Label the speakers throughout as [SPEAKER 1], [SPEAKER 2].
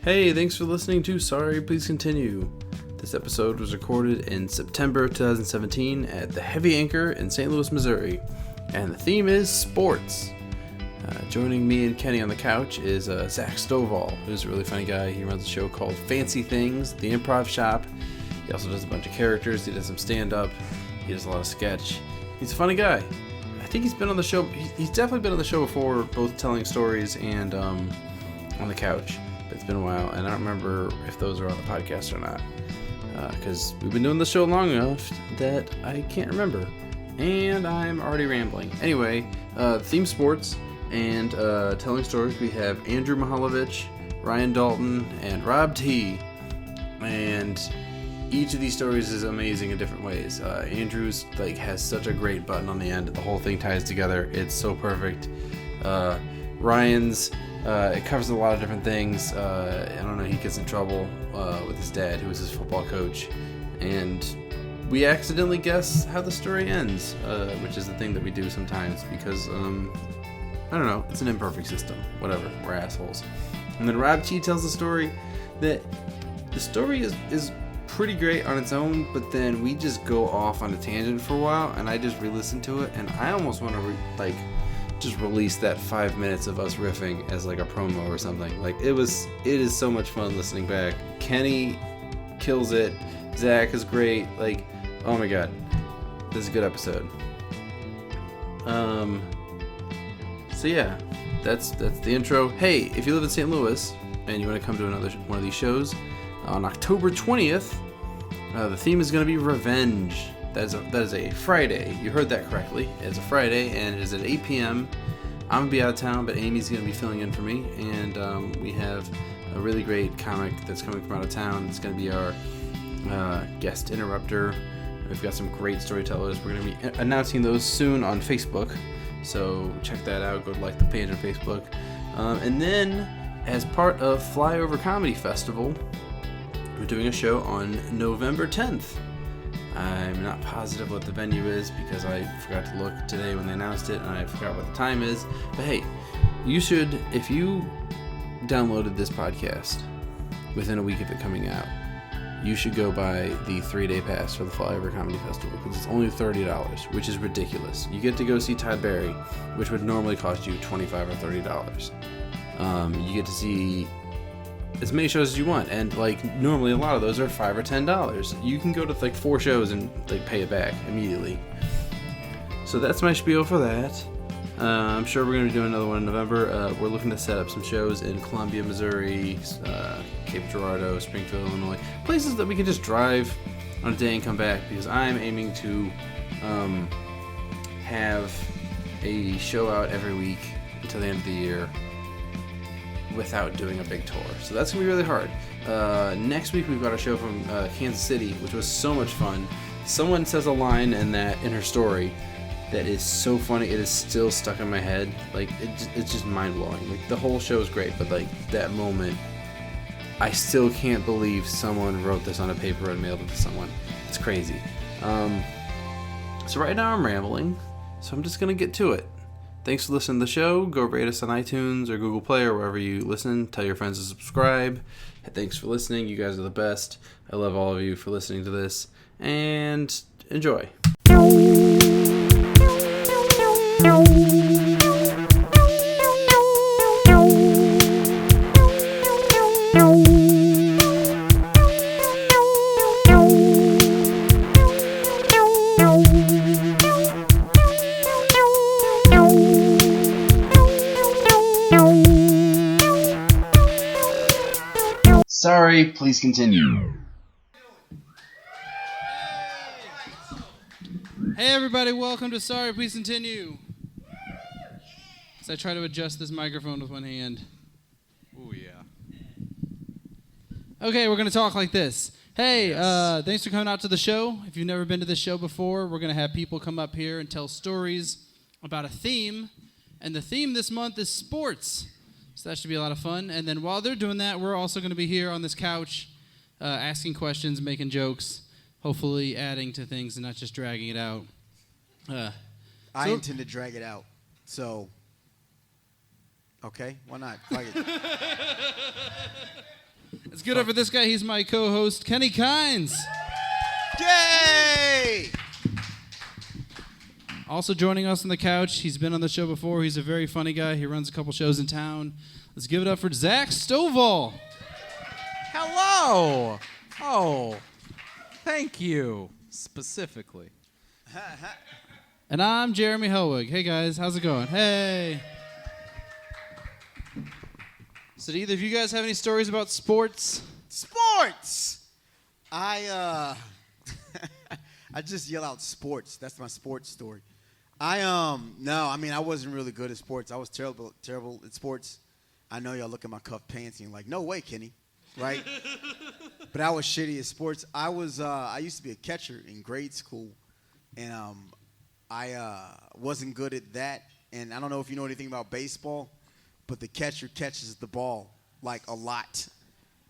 [SPEAKER 1] Hey, thanks for listening to Sorry, Please Continue. This episode was recorded in September 2017 at the Heavy Anchor in St. Louis, Missouri, and the theme is sports. Joining me and Kenny on the couch is Zack Stovall, who's a really funny guy. He runs a show called Fancy Things, the Improv Shop. He also does a bunch of characters. He does some stand-up. He does a lot of sketch. He's a funny guy. I think he's been on the show. He's definitely been on the show before, both telling stories and on the couch. But it's been a while, and I don't remember if those are on the podcast or not. Because we've been doing the show long enough that I can't remember. And I'm already rambling. Anyway, theme sports and telling stories. We have Andrew Mihalevich, Ryan Dalton, and Rob T. And each of these stories is amazing in different ways. Andrew's has such a great button on the end. The whole thing ties together. It's so perfect. Ryan's it covers a lot of different things. I don't know. He gets in trouble with his dad, who was his football coach, and we accidentally guess how the story ends, which is the thing that we do sometimes because I don't know. It's an imperfect system. Whatever. We're assholes. And then Rob T tells the story that the story is pretty great on its own, but then we just go off on a tangent for a while, and I just re-listen to it, and I almost want to just release that 5 minutes of us riffing as a promo or something. It is so much fun listening back. Kenny kills it. Zach is great. Oh my god, this is a good episode. So yeah, that's the intro. Hey, if you live in St. Louis and you want to come to another one of these shows on October 20th, the theme is going to be revenge. That is a Friday. You heard that correctly. It's a Friday, and it is at 8 p.m. I'm going to be out of town, but Amy's going to be filling in for me, and we have a really great comic that's coming from out of town. It's going to be our guest interrupter. We've got some great storytellers. We're going to be announcing those soon on Facebook, so check that out. Go like the page on Facebook. And then, as part of Flyover Comedy Festival, we're doing a show on November 10th. I'm not positive what the venue is because I forgot to look today when they announced it, and I forgot what the time is. But hey, you should, if you downloaded this podcast within a week of it coming out, you should go buy the 3-day pass for the Flyover Comedy Festival because it's only $30, which is ridiculous. You get to go see Todd Barry, which would normally cost you $25 or $30. You get to see as many shows as you want, and normally a lot of those are $5 or $10. You can go to 4 shows and pay it back immediately. So that's my spiel for that. I'm sure we're going to do another one in November. We're looking to set up some shows in Columbia, Missouri, Cape Girardeau, Springfield, Illinois, places that we can just drive on a day and come back, because I'm aiming to have a show out every week until the end of the year without doing a big tour. So that's going to be really hard. Next week we've got a show from Kansas City, which was so much fun. Someone says a line in her story that is so funny, it is still stuck in my head. It's just mind-blowing. The whole show is great, but that moment, I still can't believe someone wrote this on a paper and mailed it to someone. It's crazy. So right now I'm rambling, so I'm just going to get to it. Thanks for listening to the show. Go rate us on iTunes or Google Play or wherever you listen. Tell your friends to subscribe. Thanks for listening. You guys are the best. I love all of you for listening to this. And enjoy. Sorry, please continue.
[SPEAKER 2] Hey everybody, welcome to Sorry, Please Continue. As I try to adjust this microphone with one hand.
[SPEAKER 3] Oh yeah.
[SPEAKER 2] Okay, we're going to talk like this. Hey, thanks for coming out to the show. If you've never been to this show before, we're going to have people come up here and tell stories about a theme. And the theme this month is sports. So that should be a lot of fun. And then while they're doing that, we're also going to be here on this couch asking questions, making jokes, hopefully adding to things and not just dragging it out.
[SPEAKER 3] I intend to drag it out. So, okay, why not? Fuck it.
[SPEAKER 2] get over this guy. He's my co-host, Kenny Kynes.
[SPEAKER 3] Yay!
[SPEAKER 2] Also joining us on the couch, he's been on the show before. He's a very funny guy. He runs a couple shows in town. Let's give it up for Zack Stovall.
[SPEAKER 4] Hello. Oh, thank you, specifically.
[SPEAKER 2] And I'm Jeremy Helwig. Hey, guys. How's it going? Hey. So do either of you guys have any stories about sports?
[SPEAKER 3] Sports! I just yell out sports. That's my sports story. I wasn't really good at sports. I was terrible at sports. I know y'all look at my cuffed pants and you're like, no way, Kenny, right? But I was shitty at sports. I used to be a catcher in grade school, and I wasn't good at that. And I don't know if you know anything about baseball, but the catcher catches the ball like a lot,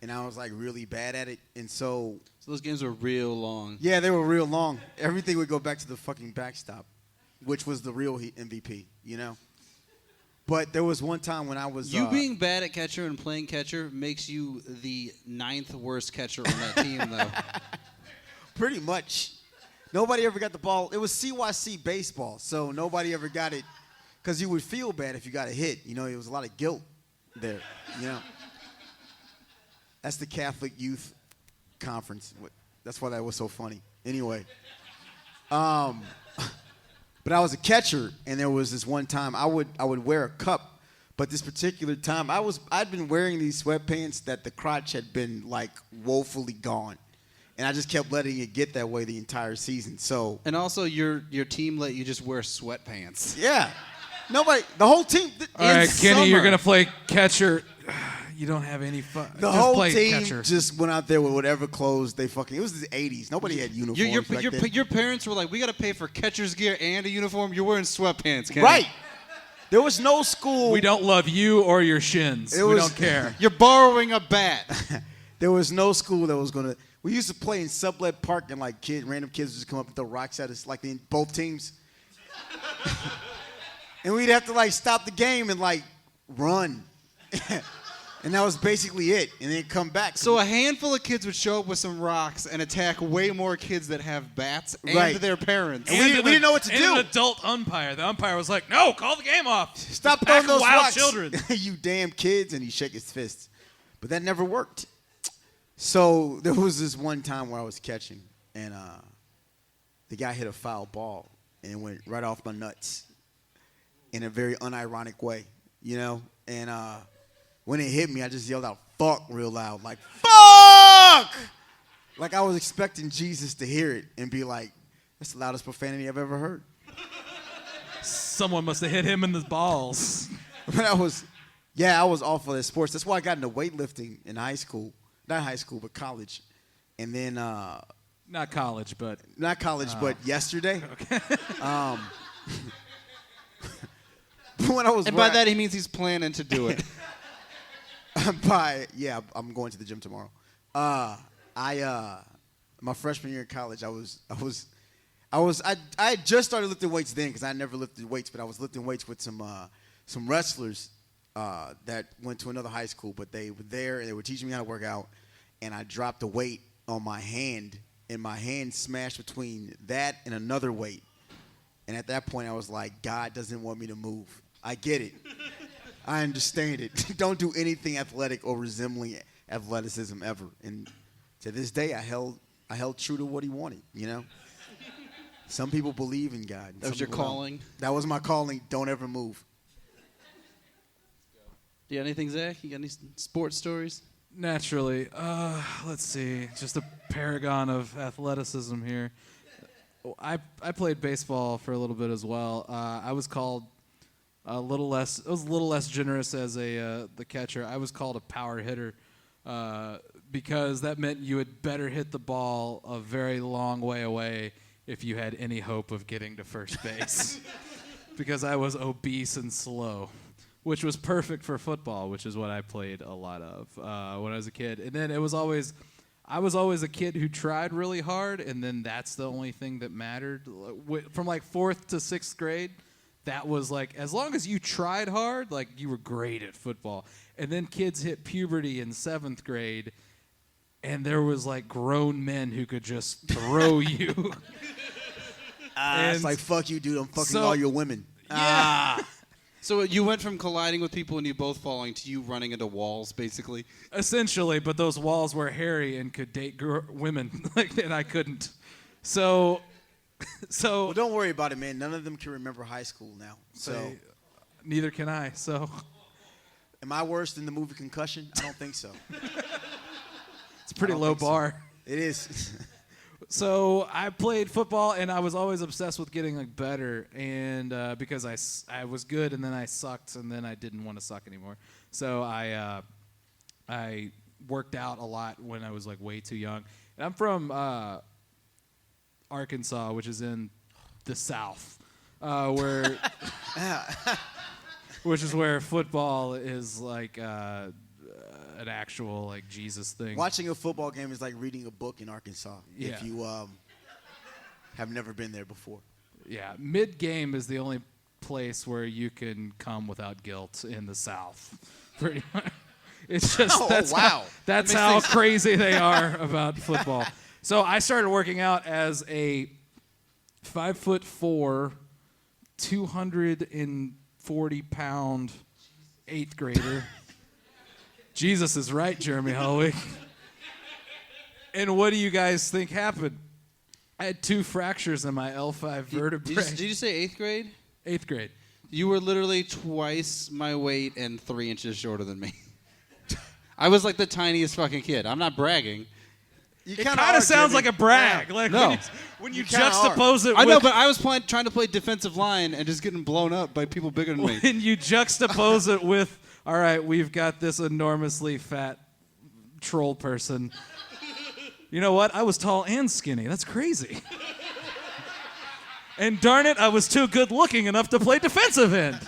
[SPEAKER 3] and I was like really bad at it. And so
[SPEAKER 2] those games were real long.
[SPEAKER 3] Yeah, they were real long. Everything would go back to the fucking backstop, which was the real MVP, you know? But there was one time when I was...
[SPEAKER 2] You being bad at catcher and playing catcher makes you the 9th worst catcher on that team, though.
[SPEAKER 3] Pretty much. Nobody ever got the ball. It was CYC baseball, so nobody ever got it because you would feel bad if you got a hit. You know, there was a lot of guilt there, you know? That's the Catholic Youth Conference. That's why that was so funny. Anyway. But I was a catcher, and there was this one time I would wear a cup, but this particular time I'd been wearing these sweatpants that the crotch had been like woefully gone, and I just kept letting it get that way the entire season. So
[SPEAKER 2] and also your team let you just wear sweatpants.
[SPEAKER 3] Yeah, the whole team.
[SPEAKER 4] All right, Kenny, you're gonna play catcher. You don't have any fun.
[SPEAKER 3] The
[SPEAKER 4] just
[SPEAKER 3] whole
[SPEAKER 4] play
[SPEAKER 3] team
[SPEAKER 4] catcher.
[SPEAKER 3] just went out there with whatever clothes they fucking. It was the '80s. Nobody had uniforms back then.
[SPEAKER 2] Your parents were like, we got to pay for catcher's gear and a uniform. You're wearing sweatpants, Kenny.
[SPEAKER 3] Right. There was no school.
[SPEAKER 4] We don't love you or your shins. We don't care.
[SPEAKER 2] You're borrowing a bat.
[SPEAKER 3] There was no school that was gonna. We used to play in Sublet Park, and like random kids would just come up and throw rocks at us, like in both teams. And we'd have to like stop the game and like run. And that was basically it. And then come back.
[SPEAKER 2] So a handful of kids would show up with some rocks and attack way more kids that have bats and
[SPEAKER 3] Right.
[SPEAKER 2] their parents.
[SPEAKER 3] And we didn't know what to do.
[SPEAKER 4] An adult umpire. The umpire was like, "No, call the game off.
[SPEAKER 3] Stop
[SPEAKER 4] Pack
[SPEAKER 3] throwing
[SPEAKER 4] of
[SPEAKER 3] those
[SPEAKER 4] wild
[SPEAKER 3] rocks,
[SPEAKER 4] children."
[SPEAKER 3] you damn kids!" And he shake his fist. But that never worked. So there was this one time where I was catching, and the guy hit a foul ball, and it went right off my nuts in a very unironic way, you know. And when it hit me, I just yelled out "fuck" real loud, like "fuck!" Like I was expecting Jesus to hear it and be like, "That's the loudest profanity I've ever heard."
[SPEAKER 4] Someone must have hit him in the balls.
[SPEAKER 3] But I was awful at sports. That's why I got into weightlifting in high school. Not high school, but college. And then
[SPEAKER 4] Not college, but
[SPEAKER 3] but yesterday. Okay. When I was
[SPEAKER 2] And by that he means he's planning to do it.
[SPEAKER 3] I'm going to the gym tomorrow. My freshman year in college, I had just started lifting weights then because I never lifted weights, but I was lifting weights with some wrestlers that went to another high school, but they were there and they were teaching me how to work out, and I dropped a weight on my hand, and my hand smashed between that and another weight. And at that point, I was like, God doesn't want me to move. I get it. I understand it. Don't do anything athletic or resembling athleticism ever. And to this day, I held true to what he wanted, you know? Some people believe in God.
[SPEAKER 2] That was your calling?
[SPEAKER 3] That was my calling. Don't ever move.
[SPEAKER 2] Do you got anything, Zach? You got any sports stories?
[SPEAKER 4] naturally. Let's see. Just a paragon of athleticism here. I played baseball for a little bit as well. I was called a little less. It was a little less generous as the catcher. I was called a power hitter because that meant you had better hit the ball a very long way away if you had any hope of getting to first base. Because I was obese and slow, which was perfect for football, which is what I played a lot of when I was a kid. And then I was always a kid who tried really hard, and then that's the only thing that mattered. From like 4th to 6th grade, that was like, as long as you tried hard, like you were great at football. And then kids hit puberty in 7th grade, and there was like grown men who could just throw you.
[SPEAKER 3] It's like, fuck you, dude. I'm fucking
[SPEAKER 4] So-
[SPEAKER 3] all your women.
[SPEAKER 4] Yeah.
[SPEAKER 2] So you went from colliding with people and you both falling to you running into walls, basically.
[SPEAKER 4] Essentially, but those walls were hairy and could date women, and I couldn't. So
[SPEAKER 3] Well, don't worry about it, man. None of them can remember high school now. So,
[SPEAKER 4] neither can I. So
[SPEAKER 3] am I worse than the movie Concussion? I don't think so.
[SPEAKER 4] it's a pretty low bar.
[SPEAKER 3] It is.
[SPEAKER 4] So I played football, and I was always obsessed with getting like better, and because I was good, and then I sucked, and then I didn't want to suck anymore. So I worked out a lot when I was like way too young. And I'm from Arkansas, which is in the South, where which is where football is like an actual like Jesus thing.
[SPEAKER 3] Watching a football game is like reading a book in Arkansas.
[SPEAKER 4] Yeah.
[SPEAKER 3] If you have never been there before.
[SPEAKER 4] Yeah, mid-game is the only place where you can come without guilt in the South. Pretty much. It's just that's how crazy they are about football. So I started working out as a 5'4", 240-pound 8th grader. Jesus is right, Jeremy Holloway. And what do you guys think happened? I had 2 fractures in my L5 vertebrae.
[SPEAKER 2] Did you say 8th grade?
[SPEAKER 4] 8th grade.
[SPEAKER 2] You were literally twice my weight and 3 inches shorter than me. I was like the tiniest fucking kid. I'm not bragging.
[SPEAKER 3] It
[SPEAKER 4] kind of sounds like a brag.
[SPEAKER 3] Wow.
[SPEAKER 4] Like
[SPEAKER 2] No.
[SPEAKER 4] when you
[SPEAKER 3] kinda
[SPEAKER 4] juxtapose it
[SPEAKER 2] I know,
[SPEAKER 4] with,
[SPEAKER 2] but I was trying to play defensive line and just getting blown up by people bigger than me.
[SPEAKER 4] when you juxtapose it with, all right, we've got this enormously fat troll person. You know what? I was tall and skinny. That's crazy. And darn it, I was too good looking enough to play defensive end.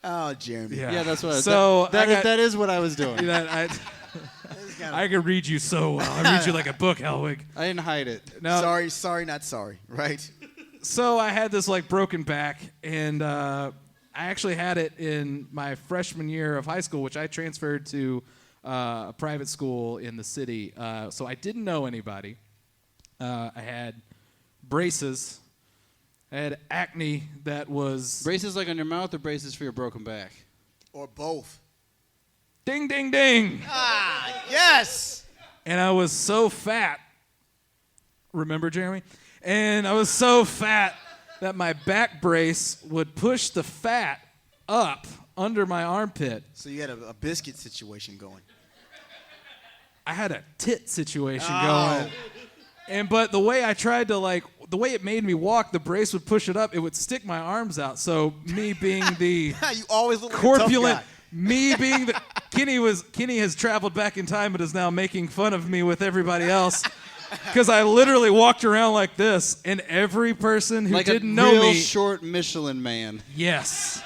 [SPEAKER 3] Oh, Jeremy.
[SPEAKER 2] Yeah, that's what.
[SPEAKER 4] So
[SPEAKER 2] that is what I was doing.
[SPEAKER 4] I could read you so well. I read you like a book, Helwig.
[SPEAKER 2] I didn't hide it.
[SPEAKER 4] No.
[SPEAKER 3] Sorry, not sorry, right?
[SPEAKER 4] So I had this like broken back, and I actually had it in my freshman year of high school, which I transferred to a private school in the city. So I didn't know anybody. I had braces. I had acne that was...
[SPEAKER 2] Braces like on your mouth or braces for your broken back?
[SPEAKER 3] Or both.
[SPEAKER 4] Ding, ding, ding.
[SPEAKER 3] Ah, yes.
[SPEAKER 4] And I was so fat. Remember, Jeremy? And I was so fat that my back brace would push the fat up under my armpit.
[SPEAKER 3] So you had a biscuit situation going.
[SPEAKER 4] I had a tit situation going. But the way I tried to the way it made me walk, the brace would push it up. It would stick my arms out. So me being the
[SPEAKER 3] You always look like
[SPEAKER 4] corpulent,
[SPEAKER 3] a tough guy.
[SPEAKER 4] me being the Kenny has traveled back in time but is now making fun of me with everybody else because I literally walked around like this, and every person who
[SPEAKER 2] like
[SPEAKER 4] didn't
[SPEAKER 2] a
[SPEAKER 4] know
[SPEAKER 2] real
[SPEAKER 4] me,
[SPEAKER 2] short Michelin man.
[SPEAKER 4] yes,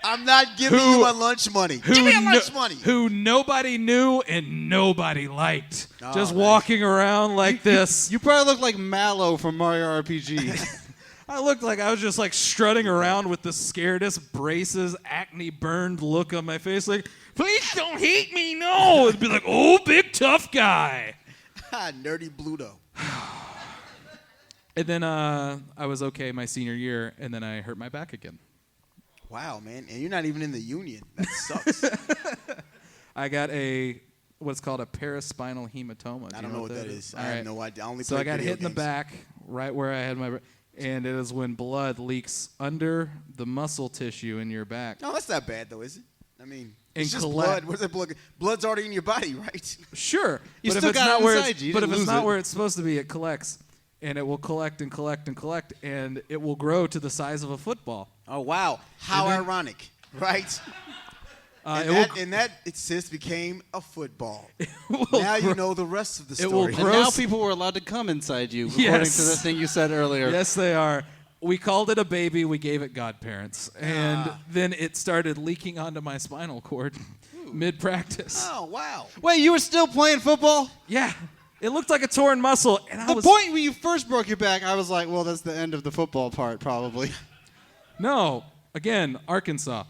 [SPEAKER 3] I'm not giving you my lunch money. Give me your lunch money.
[SPEAKER 4] who nobody knew and nobody liked,
[SPEAKER 3] Oh,
[SPEAKER 4] just
[SPEAKER 3] nice.
[SPEAKER 4] walking around like this.
[SPEAKER 2] You probably look like Mallow from Mario RPG.
[SPEAKER 4] I looked like I was just like strutting around with the scaredest braces, acne burned look on my face, like, please don't hate me, no. It'd be like, oh, big tough guy.
[SPEAKER 3] Nerdy Bluto.
[SPEAKER 4] And then I was okay my senior year, and then I hurt my back again.
[SPEAKER 3] Wow, man. And you're not even in the union. That sucks.
[SPEAKER 4] I got what's called a paraspinal hematoma.
[SPEAKER 3] I don't know what that is. I
[SPEAKER 4] All
[SPEAKER 3] have
[SPEAKER 4] right.
[SPEAKER 3] no idea. I only
[SPEAKER 4] So I
[SPEAKER 3] play
[SPEAKER 4] got
[SPEAKER 3] video
[SPEAKER 4] hit in the
[SPEAKER 3] games.
[SPEAKER 4] back, right where I had my... And it is when blood leaks under the muscle tissue in your back.
[SPEAKER 3] No, that's not bad, though, is it? I mean,
[SPEAKER 4] And
[SPEAKER 3] it's just
[SPEAKER 4] collect-
[SPEAKER 3] blood. Where's that blood? Blood's already in your body, right?
[SPEAKER 4] Sure.
[SPEAKER 2] You
[SPEAKER 4] but
[SPEAKER 2] still
[SPEAKER 4] if it's
[SPEAKER 2] got
[SPEAKER 4] not
[SPEAKER 2] it
[SPEAKER 4] where
[SPEAKER 2] inside
[SPEAKER 4] it's,
[SPEAKER 2] you. You
[SPEAKER 4] But if
[SPEAKER 2] didn't
[SPEAKER 4] it's
[SPEAKER 2] lose
[SPEAKER 4] not
[SPEAKER 2] it.
[SPEAKER 4] where it's supposed to be, it collects. And it will collect and collect and collect, and it will grow to the size of a football.
[SPEAKER 3] Oh, wow. How
[SPEAKER 4] And then-
[SPEAKER 3] ironic, right? And that it since became a football. Now you know the rest of the
[SPEAKER 4] It will
[SPEAKER 3] story.
[SPEAKER 2] And
[SPEAKER 4] grow-
[SPEAKER 2] now people were allowed to come inside you, according
[SPEAKER 4] Yes.
[SPEAKER 2] to the thing you said earlier.
[SPEAKER 4] Yes, they are. We called it a baby. We gave it godparents. And then it started leaking onto my spinal cord mid-practice.
[SPEAKER 3] Oh, wow.
[SPEAKER 2] Wait, you were still playing football?
[SPEAKER 4] Yeah. It looked like a torn muscle. And
[SPEAKER 2] The point when you first broke your back, I was like, well, that's the end of the football part, probably.
[SPEAKER 4] No. Again, Arkansas.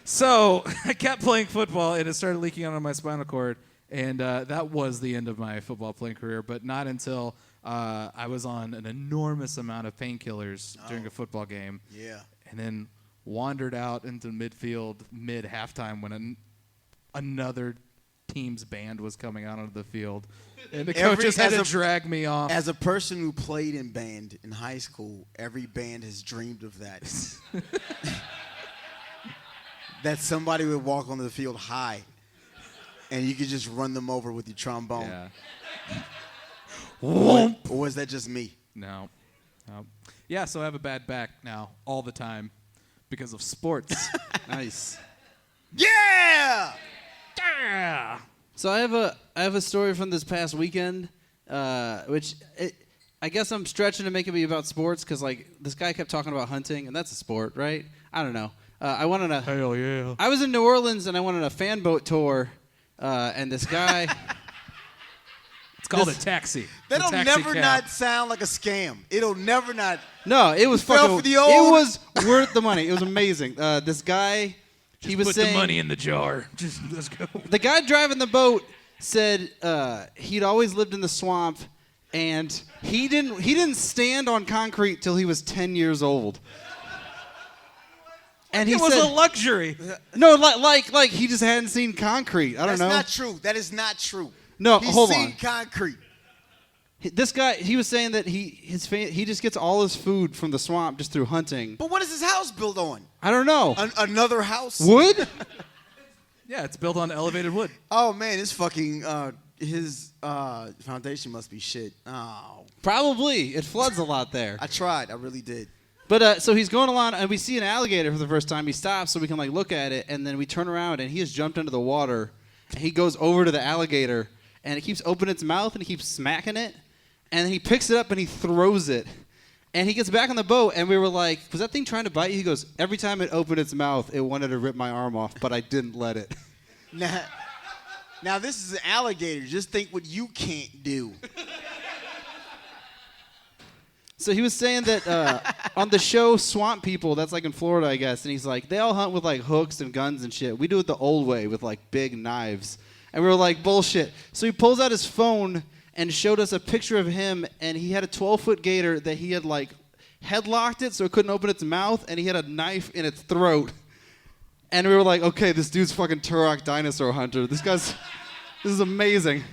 [SPEAKER 4] So I kept playing football, and it started leaking out on my spinal cord, and that was the end of my football playing career, but not until I was on an enormous amount of painkillers during a football game.
[SPEAKER 3] Yeah.
[SPEAKER 4] And then wandered out into midfield mid-halftime when another team's band was coming out onto the field. And the coaches had to drag me off.
[SPEAKER 3] As a person who played in band in high school, every band has dreamed of that. That somebody would walk onto the field high, and you could just run them over with your trombone.
[SPEAKER 4] Yeah.
[SPEAKER 3] Or was that just me?
[SPEAKER 4] No. Yeah, so I have a bad back now all the time because of sports.
[SPEAKER 2] Nice.
[SPEAKER 3] Yeah!
[SPEAKER 4] Yeah!
[SPEAKER 2] So I have a story from this past weekend, which I guess I'm stretching to make it be about sports because like this guy kept talking about hunting, and that's a sport, right? I don't know. I went on a
[SPEAKER 4] Hell yeah.
[SPEAKER 2] I was in New Orleans and I went on a fan boat tour, and this guy.
[SPEAKER 4] It's called a taxi.
[SPEAKER 3] That'll
[SPEAKER 4] taxi
[SPEAKER 3] never
[SPEAKER 4] cab.
[SPEAKER 3] not sound like a scam. It'll never not.
[SPEAKER 2] No, it was
[SPEAKER 3] fell
[SPEAKER 2] fucking.
[SPEAKER 3] for the
[SPEAKER 2] It
[SPEAKER 3] old-
[SPEAKER 2] was worth the money. It was amazing. This guy, he was
[SPEAKER 4] Put
[SPEAKER 2] saying
[SPEAKER 4] the money in the jar. Just let's go.
[SPEAKER 2] the guy driving the boat said he'd always lived in the swamp, and he didn't stand on concrete till he was 10 years old. And he
[SPEAKER 4] It was
[SPEAKER 2] said,
[SPEAKER 4] a luxury.
[SPEAKER 2] no, like he just hadn't seen concrete. I don't
[SPEAKER 3] That's
[SPEAKER 2] know.
[SPEAKER 3] not true. That is not true.
[SPEAKER 2] No,
[SPEAKER 3] He's
[SPEAKER 2] hold
[SPEAKER 3] seen
[SPEAKER 2] on.
[SPEAKER 3] concrete.
[SPEAKER 2] This guy, he was saying that he just gets all his food from the swamp just through hunting.
[SPEAKER 3] But what is his house built on?
[SPEAKER 2] I don't know.
[SPEAKER 3] Another house?
[SPEAKER 2] Wood?
[SPEAKER 4] Yeah, it's built on elevated wood.
[SPEAKER 3] Oh man, his fucking his foundation must be shit. Oh,
[SPEAKER 2] Probably. It floods a lot there.
[SPEAKER 3] I tried. I really did.
[SPEAKER 2] But so he's going along, and we see an alligator for the first time. He stops so we can like look at it, and then we turn around, and he has jumped into the water. And he goes over to the alligator, and it keeps opening its mouth, and he keeps smacking it, and then he picks it up and he throws it, and he gets back on the boat, and we were like, "Was that thing trying to bite you?" He goes, "Every time it opened its mouth, it wanted to rip my arm off, but I didn't let it."
[SPEAKER 3] Now this is an alligator. Just think what you can't do.
[SPEAKER 2] So he was saying that on the show Swamp People, that's like in Florida, I guess, and he's like, they all hunt with like hooks and guns and shit. We do it the old way with like big knives. And we were like, bullshit. So he pulls out his phone and showed us a picture of him, and he had a 12-foot gator that he had like headlocked it so it couldn't open its mouth, and he had a knife in its throat. And we were like, okay, this dude's fucking Turok dinosaur hunter. This is amazing.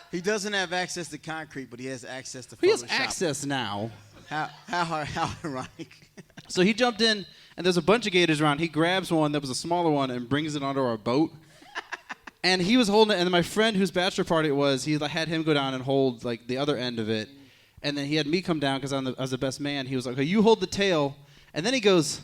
[SPEAKER 3] He doesn't have access to concrete, but he has access to Photoshop.
[SPEAKER 2] He has access now.
[SPEAKER 3] How ironic.
[SPEAKER 2] So he jumped in, and there's a bunch of gators around. He grabs one that was a smaller one and brings it onto our boat. And he was holding it, and my friend whose bachelor party it was, he had him go down and hold like the other end of it. And then he had me come down because I was the best man. He was like, okay, you hold the tail. And then he goes,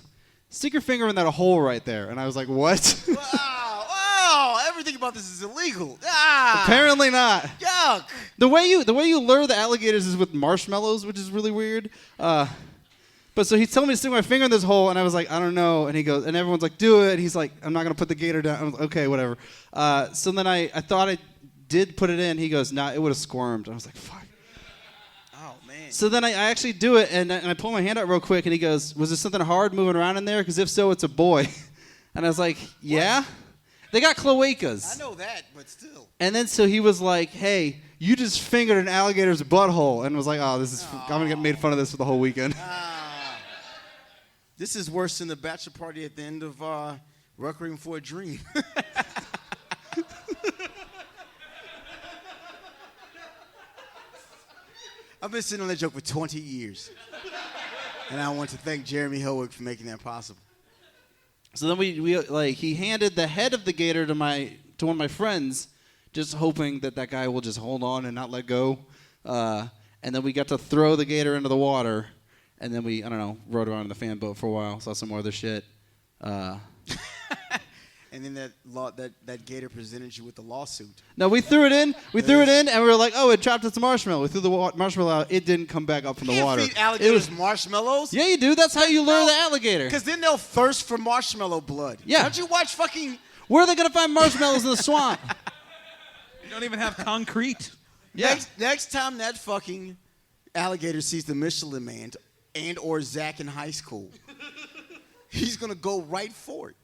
[SPEAKER 2] stick your finger in that hole right there. And I was like, what?
[SPEAKER 3] Wow, everything about this is illegal. Ah,
[SPEAKER 2] Apparently not.
[SPEAKER 3] yuck.
[SPEAKER 2] The way you lure the alligators is with marshmallows, which is really weird. But so he's telling me to stick my finger in this hole, and I was like, I don't know. And he goes, and everyone's like, do it. He's like, I'm not gonna put the gator down. I was like, okay, whatever. So then I thought I did put it in. He goes, nah, it would have squirmed. I was like, fuck.
[SPEAKER 3] Oh man.
[SPEAKER 2] So then I actually do it, and I pull my hand out real quick, and he goes, was there something hard moving around in there? Because if so, it's a boy. And I was like, yeah. They got cloacas.
[SPEAKER 3] I know that, but still.
[SPEAKER 2] And then so he was like, hey, you just fingered an alligator's butthole. And was like, oh, I'm going to get made fun of this for the whole weekend.
[SPEAKER 3] This is worse than the bachelor party at the end of Requiem for a Dream. I've been sitting on that joke for 20 years. And I want to thank Jeremy Howick for making that possible.
[SPEAKER 2] So then he handed the head of the gator to one of my friends, just hoping that guy will just hold on and not let go. And then we got to throw the gator into the water, and then we, I don't know, rode around in the fan boat for a while, saw some more other shit.
[SPEAKER 3] And then that gator presented you with the lawsuit.
[SPEAKER 2] No, we threw it in. And we were like, oh, it dropped its marshmallow. We threw the marshmallow out. It didn't come back up from the water.
[SPEAKER 3] You can't feed alligators marshmallows.
[SPEAKER 2] Yeah, you do. That's how you lure the alligator.
[SPEAKER 3] Because then they'll thirst for marshmallow blood.
[SPEAKER 2] Yeah.
[SPEAKER 3] Don't you watch fucking...
[SPEAKER 2] Where are they going to find marshmallows in the swamp?
[SPEAKER 4] You don't even have concrete.
[SPEAKER 2] Yeah.
[SPEAKER 3] Next time that fucking alligator sees the Michelin Man and or Zach in high school, he's going to go right for it.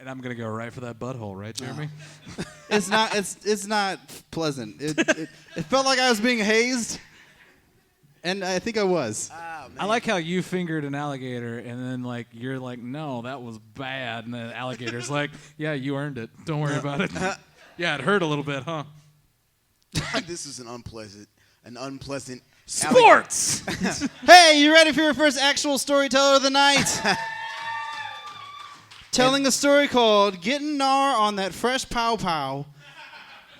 [SPEAKER 4] And I'm gonna go right for that butthole, right, Jeremy?
[SPEAKER 5] It's not. It's not pleasant. It felt like I was being hazed, and I think I was.
[SPEAKER 3] Oh, man.
[SPEAKER 4] I like how you fingered an alligator, and then like you're like, no, that was bad, and the alligator's like, yeah, you earned it. Don't worry about it. Yeah, it hurt a little bit, huh?
[SPEAKER 3] This is an unpleasant
[SPEAKER 4] Sports.
[SPEAKER 5] Hey, you ready for your first actual storyteller of the night? Telling a story called "Getting Gnar on That Fresh Pow Pow."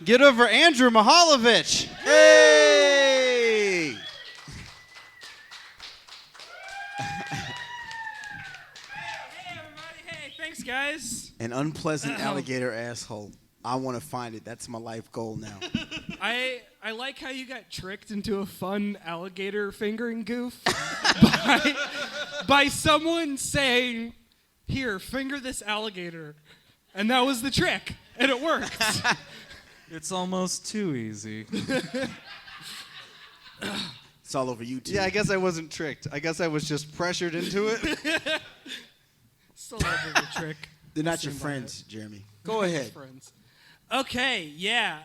[SPEAKER 5] Get over Andrew Mihalevich.
[SPEAKER 3] Hey!
[SPEAKER 6] Hey, everybody. Hey, thanks, guys.
[SPEAKER 3] An unpleasant alligator asshole. I want to find it. That's my life goal now.
[SPEAKER 6] I like how you got tricked into a fun alligator fingering goof by someone saying, "Here, finger this alligator." And that was the trick. And it worked.
[SPEAKER 4] It's almost too easy.
[SPEAKER 3] It's all over YouTube.
[SPEAKER 5] Yeah, I guess I wasn't tricked. I guess I was just pressured into it.
[SPEAKER 6] Still love the trick.
[SPEAKER 3] They're not your friends, Jeremy. Go ahead.
[SPEAKER 6] Friends. Okay, yeah.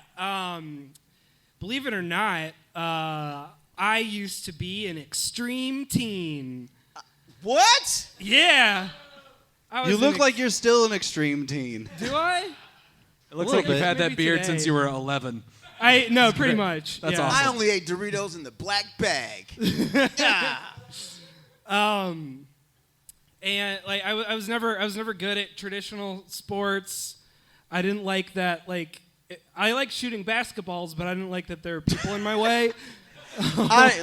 [SPEAKER 6] Believe it or not, I used to be an extreme teen.
[SPEAKER 3] What?
[SPEAKER 6] Yeah.
[SPEAKER 5] You look like you're still an extreme teen.
[SPEAKER 6] Do I?
[SPEAKER 4] It looks like you've had that
[SPEAKER 6] Maybe
[SPEAKER 4] beard
[SPEAKER 6] today. since
[SPEAKER 4] you were 11.
[SPEAKER 6] No, pretty much.
[SPEAKER 4] That's
[SPEAKER 6] yeah.
[SPEAKER 4] awesome.
[SPEAKER 3] I only ate Doritos in the black bag.
[SPEAKER 6] And like I was never good at traditional sports. I didn't like that. I like shooting basketballs, but I didn't like that there were people in my way.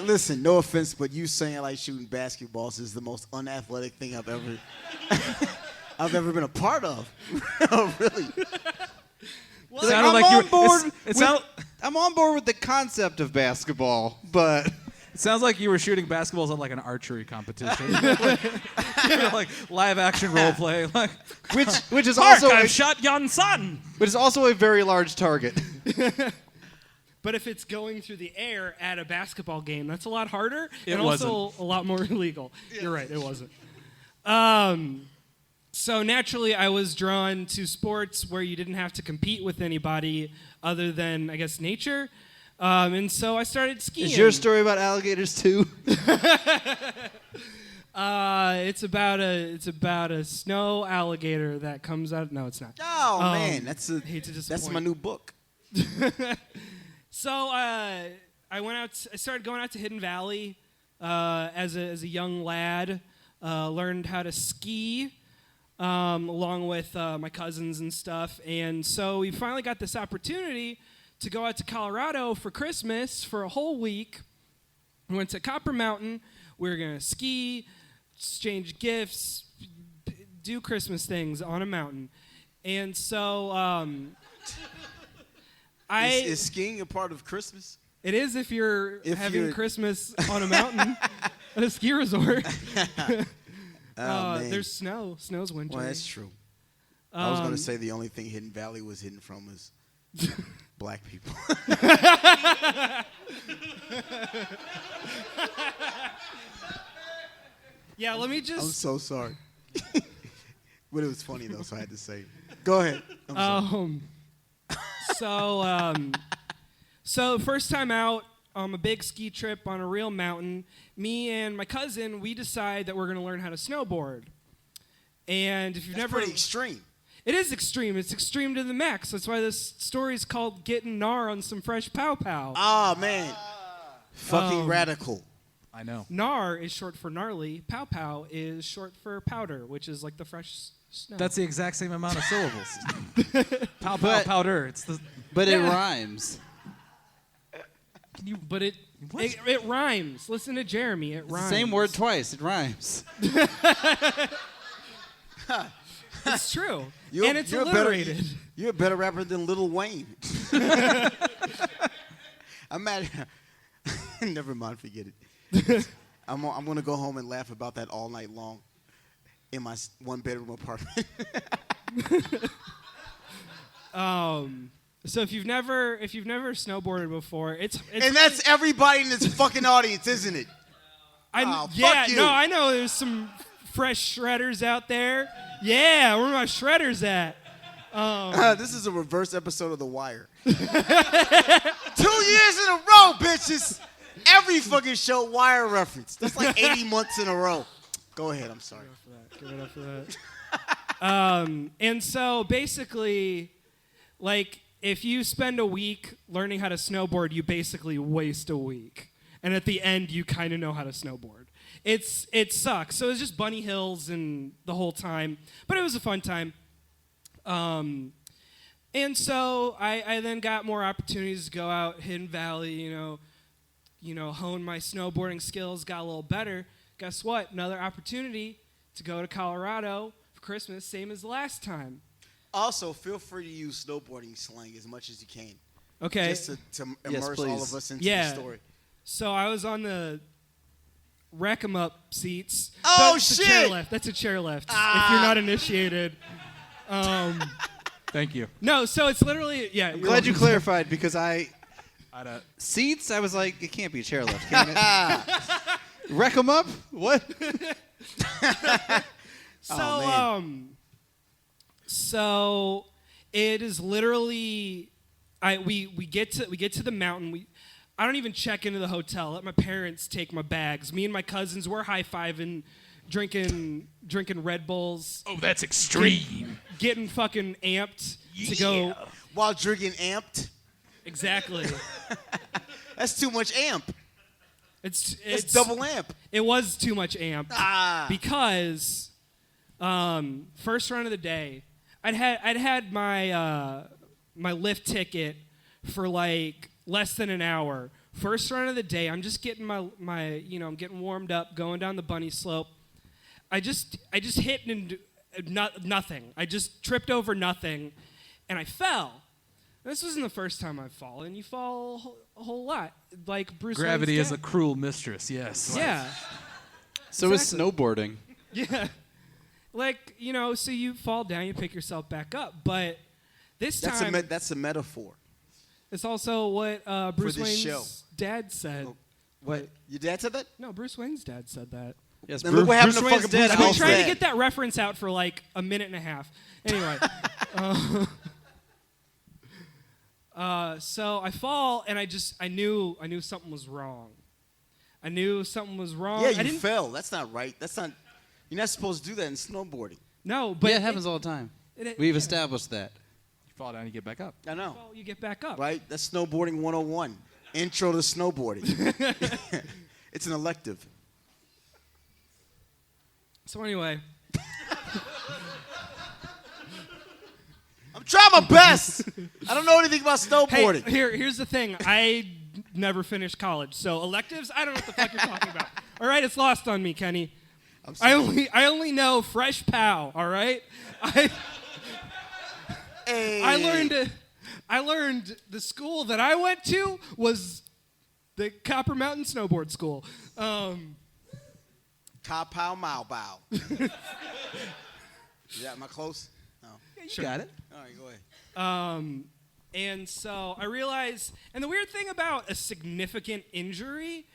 [SPEAKER 3] Listen, no offense, but you saying I like shooting basketballs is the most unathletic thing I've ever been a part of. Oh, really?
[SPEAKER 4] It sounded like you were,
[SPEAKER 5] I'm on board with the concept of basketball, but
[SPEAKER 4] it sounds like you were shooting basketballs at like an archery competition. Like live action role play. Like,
[SPEAKER 5] which is
[SPEAKER 4] Mark,
[SPEAKER 5] also
[SPEAKER 4] I've shot Yon Son.
[SPEAKER 5] but it's also a very large target.
[SPEAKER 6] But if it's going through the air at a basketball game, that's a lot harder
[SPEAKER 4] It
[SPEAKER 6] and also a lot more illegal. You're right, it wasn't. So naturally, I was drawn to sports where you didn't have to compete with anybody other than, I guess, nature. And so I started skiing.
[SPEAKER 5] Is your story about alligators too?
[SPEAKER 6] It's about a snow alligator that comes out. No, it's not.
[SPEAKER 3] Oh, man. Hate to
[SPEAKER 6] disappoint.
[SPEAKER 3] That's my new book.
[SPEAKER 6] So I started going out to Hidden Valley as a young lad. Learned how to ski along with my cousins and stuff. And so we finally got this opportunity to go out to Colorado for Christmas for a whole week. We went to Copper Mountain. We were going to ski, exchange gifts, do Christmas things on a mountain. And so
[SPEAKER 3] Is skiing a part of Christmas?
[SPEAKER 6] it is if you're having Christmas on a mountain at a ski resort.
[SPEAKER 3] Man.
[SPEAKER 6] There's snow. Snow's winter.
[SPEAKER 3] Well, that's true. I was going to say the only thing Hidden Valley was hidden from was black people.
[SPEAKER 6] Yeah, let me
[SPEAKER 3] I'm
[SPEAKER 6] just.
[SPEAKER 3] so sorry. But it was funny, though, so I had to say it. Go ahead. I'm sorry.
[SPEAKER 6] So first time out, a big ski trip on a real mountain. Me and my cousin, we decide that we're going to learn how to snowboard. And if you've
[SPEAKER 3] That's
[SPEAKER 6] never,
[SPEAKER 3] pretty extreme.
[SPEAKER 6] it is extreme. It's extreme to the max. That's why this story is called "Getting Gnar on Some Fresh Pow Pow."
[SPEAKER 3] Oh, man. Fucking radical.
[SPEAKER 4] I know.
[SPEAKER 6] Gnar is short for gnarly. Pow pow is short for powder, which is like the fresh snow.
[SPEAKER 4] That's the exact same amount of syllables. Pow, pow, powder. It's the.
[SPEAKER 5] But it
[SPEAKER 6] Yeah.
[SPEAKER 5] rhymes.
[SPEAKER 6] But it rhymes. Listen to Jeremy. It rhymes.
[SPEAKER 5] Same word twice. It rhymes.
[SPEAKER 6] It's true.
[SPEAKER 3] You're-
[SPEAKER 6] And it's
[SPEAKER 3] you're
[SPEAKER 6] alliterated.
[SPEAKER 3] You're a better rapper than Lil Wayne. I'm mad. Never mind, forget it. I'm going to go home and laugh about that all night long in my one-bedroom apartment.
[SPEAKER 6] So if you've never snowboarded before, it's
[SPEAKER 3] And that's everybody in this fucking audience, isn't it? Oh, fuck you.
[SPEAKER 6] No, I know there's some fresh shredders out there. Yeah, where my shredders at?
[SPEAKER 3] This is a reverse episode of The Wire. 2 years in a row, bitches. Every fucking show Wire reference. That's like 80 months in a row. Go ahead. I'm sorry.
[SPEAKER 6] Give it up for that. And so basically, like, if you spend a week learning how to snowboard, you basically waste a week. And at the end, you kind of know how to snowboard. It sucks. So it was just bunny hills and the whole time. But it was a fun time. And so I then got more opportunities to go out Hidden Valley, hone my snowboarding skills, got a little better. Guess what? Another opportunity to go to Colorado for Christmas, same as the last time.
[SPEAKER 3] Also, feel free to use snowboarding slang as much as you can.
[SPEAKER 6] Okay.
[SPEAKER 3] Just to immerse all of us into the story.
[SPEAKER 6] So I was on the Wreck 'em Up seats.
[SPEAKER 3] Oh,
[SPEAKER 6] That's
[SPEAKER 3] shit!
[SPEAKER 6] A chairlift. That's a chairlift. If you're not initiated.
[SPEAKER 4] Thank you.
[SPEAKER 6] No, so it's literally, yeah.
[SPEAKER 5] I'm glad you clarified because seats, I was like, it can't be a chairlift, can it? Wreck 'em up? What?
[SPEAKER 6] So, so it is literally, we get to the mountain. I don't even check into the hotel. Let my parents take my bags. Me and my cousins, we're high-fiving, drinking Red Bulls.
[SPEAKER 4] Oh, that's extreme.
[SPEAKER 6] Getting fucking amped to go.
[SPEAKER 3] While drinking amped?
[SPEAKER 6] Exactly.
[SPEAKER 3] That's too much amp.
[SPEAKER 6] It's
[SPEAKER 3] double amp.
[SPEAKER 6] It was too much amp. Because first run of the day, I'd had my my lift ticket for like less than an hour. First run of the day, I'm just getting my I'm getting warmed up, going down the bunny slope. I just hit into nothing. I just tripped over nothing, and I fell. This wasn't the first time I've fallen. You fall a whole lot, like Bruce.
[SPEAKER 4] Gravity
[SPEAKER 6] Wayne's
[SPEAKER 4] is a
[SPEAKER 6] dad.
[SPEAKER 4] cruel mistress. Yes.
[SPEAKER 6] Yeah.
[SPEAKER 5] So
[SPEAKER 6] Exactly.
[SPEAKER 5] is snowboarding.
[SPEAKER 6] Yeah. Like, so you fall down, you pick yourself back up. But this time,
[SPEAKER 3] That's a metaphor.
[SPEAKER 6] it's also what Bruce
[SPEAKER 3] this
[SPEAKER 6] Wayne's
[SPEAKER 3] show.
[SPEAKER 6] dad said.
[SPEAKER 3] Oh, what? Your dad said that?
[SPEAKER 6] No, Bruce Wayne's dad said that.
[SPEAKER 5] Yes,
[SPEAKER 3] Then look what happened to
[SPEAKER 5] Wayne's
[SPEAKER 3] fucking
[SPEAKER 5] dad
[SPEAKER 3] Bruce
[SPEAKER 6] I've been
[SPEAKER 3] Wayne's
[SPEAKER 6] trying
[SPEAKER 3] dad.
[SPEAKER 6] to get that reference out for like a minute and a half. Anyway. So I fall, and I knew something was wrong. I knew something was wrong.
[SPEAKER 3] Yeah,
[SPEAKER 6] I
[SPEAKER 3] you
[SPEAKER 6] didn't,
[SPEAKER 3] fell. That's not right. You're not supposed to do that in snowboarding.
[SPEAKER 6] No, but
[SPEAKER 5] yeah, it happens all the time. We've established that.
[SPEAKER 4] You fall down, you get back up.
[SPEAKER 3] I know.
[SPEAKER 6] Well, you get back up.
[SPEAKER 3] Right? That's snowboarding 101. Intro to snowboarding. It's an elective.
[SPEAKER 6] So anyway,
[SPEAKER 3] I'm trying my best. I don't know anything about snowboarding.
[SPEAKER 6] hey, here's the thing. I never finished college, so electives, I don't know what the fuck you're talking about. All right, it's lost on me, Kenny. I only know fresh pow. All right,
[SPEAKER 3] Hey.
[SPEAKER 6] I learned the school that I went to was the Copper Mountain Snowboard School.
[SPEAKER 3] Kapow Mau Bow. Yeah, am I close? No.
[SPEAKER 6] Sure.
[SPEAKER 5] Got it.
[SPEAKER 3] All right, go ahead.
[SPEAKER 6] And so I realized, and the weird thing about a significant injury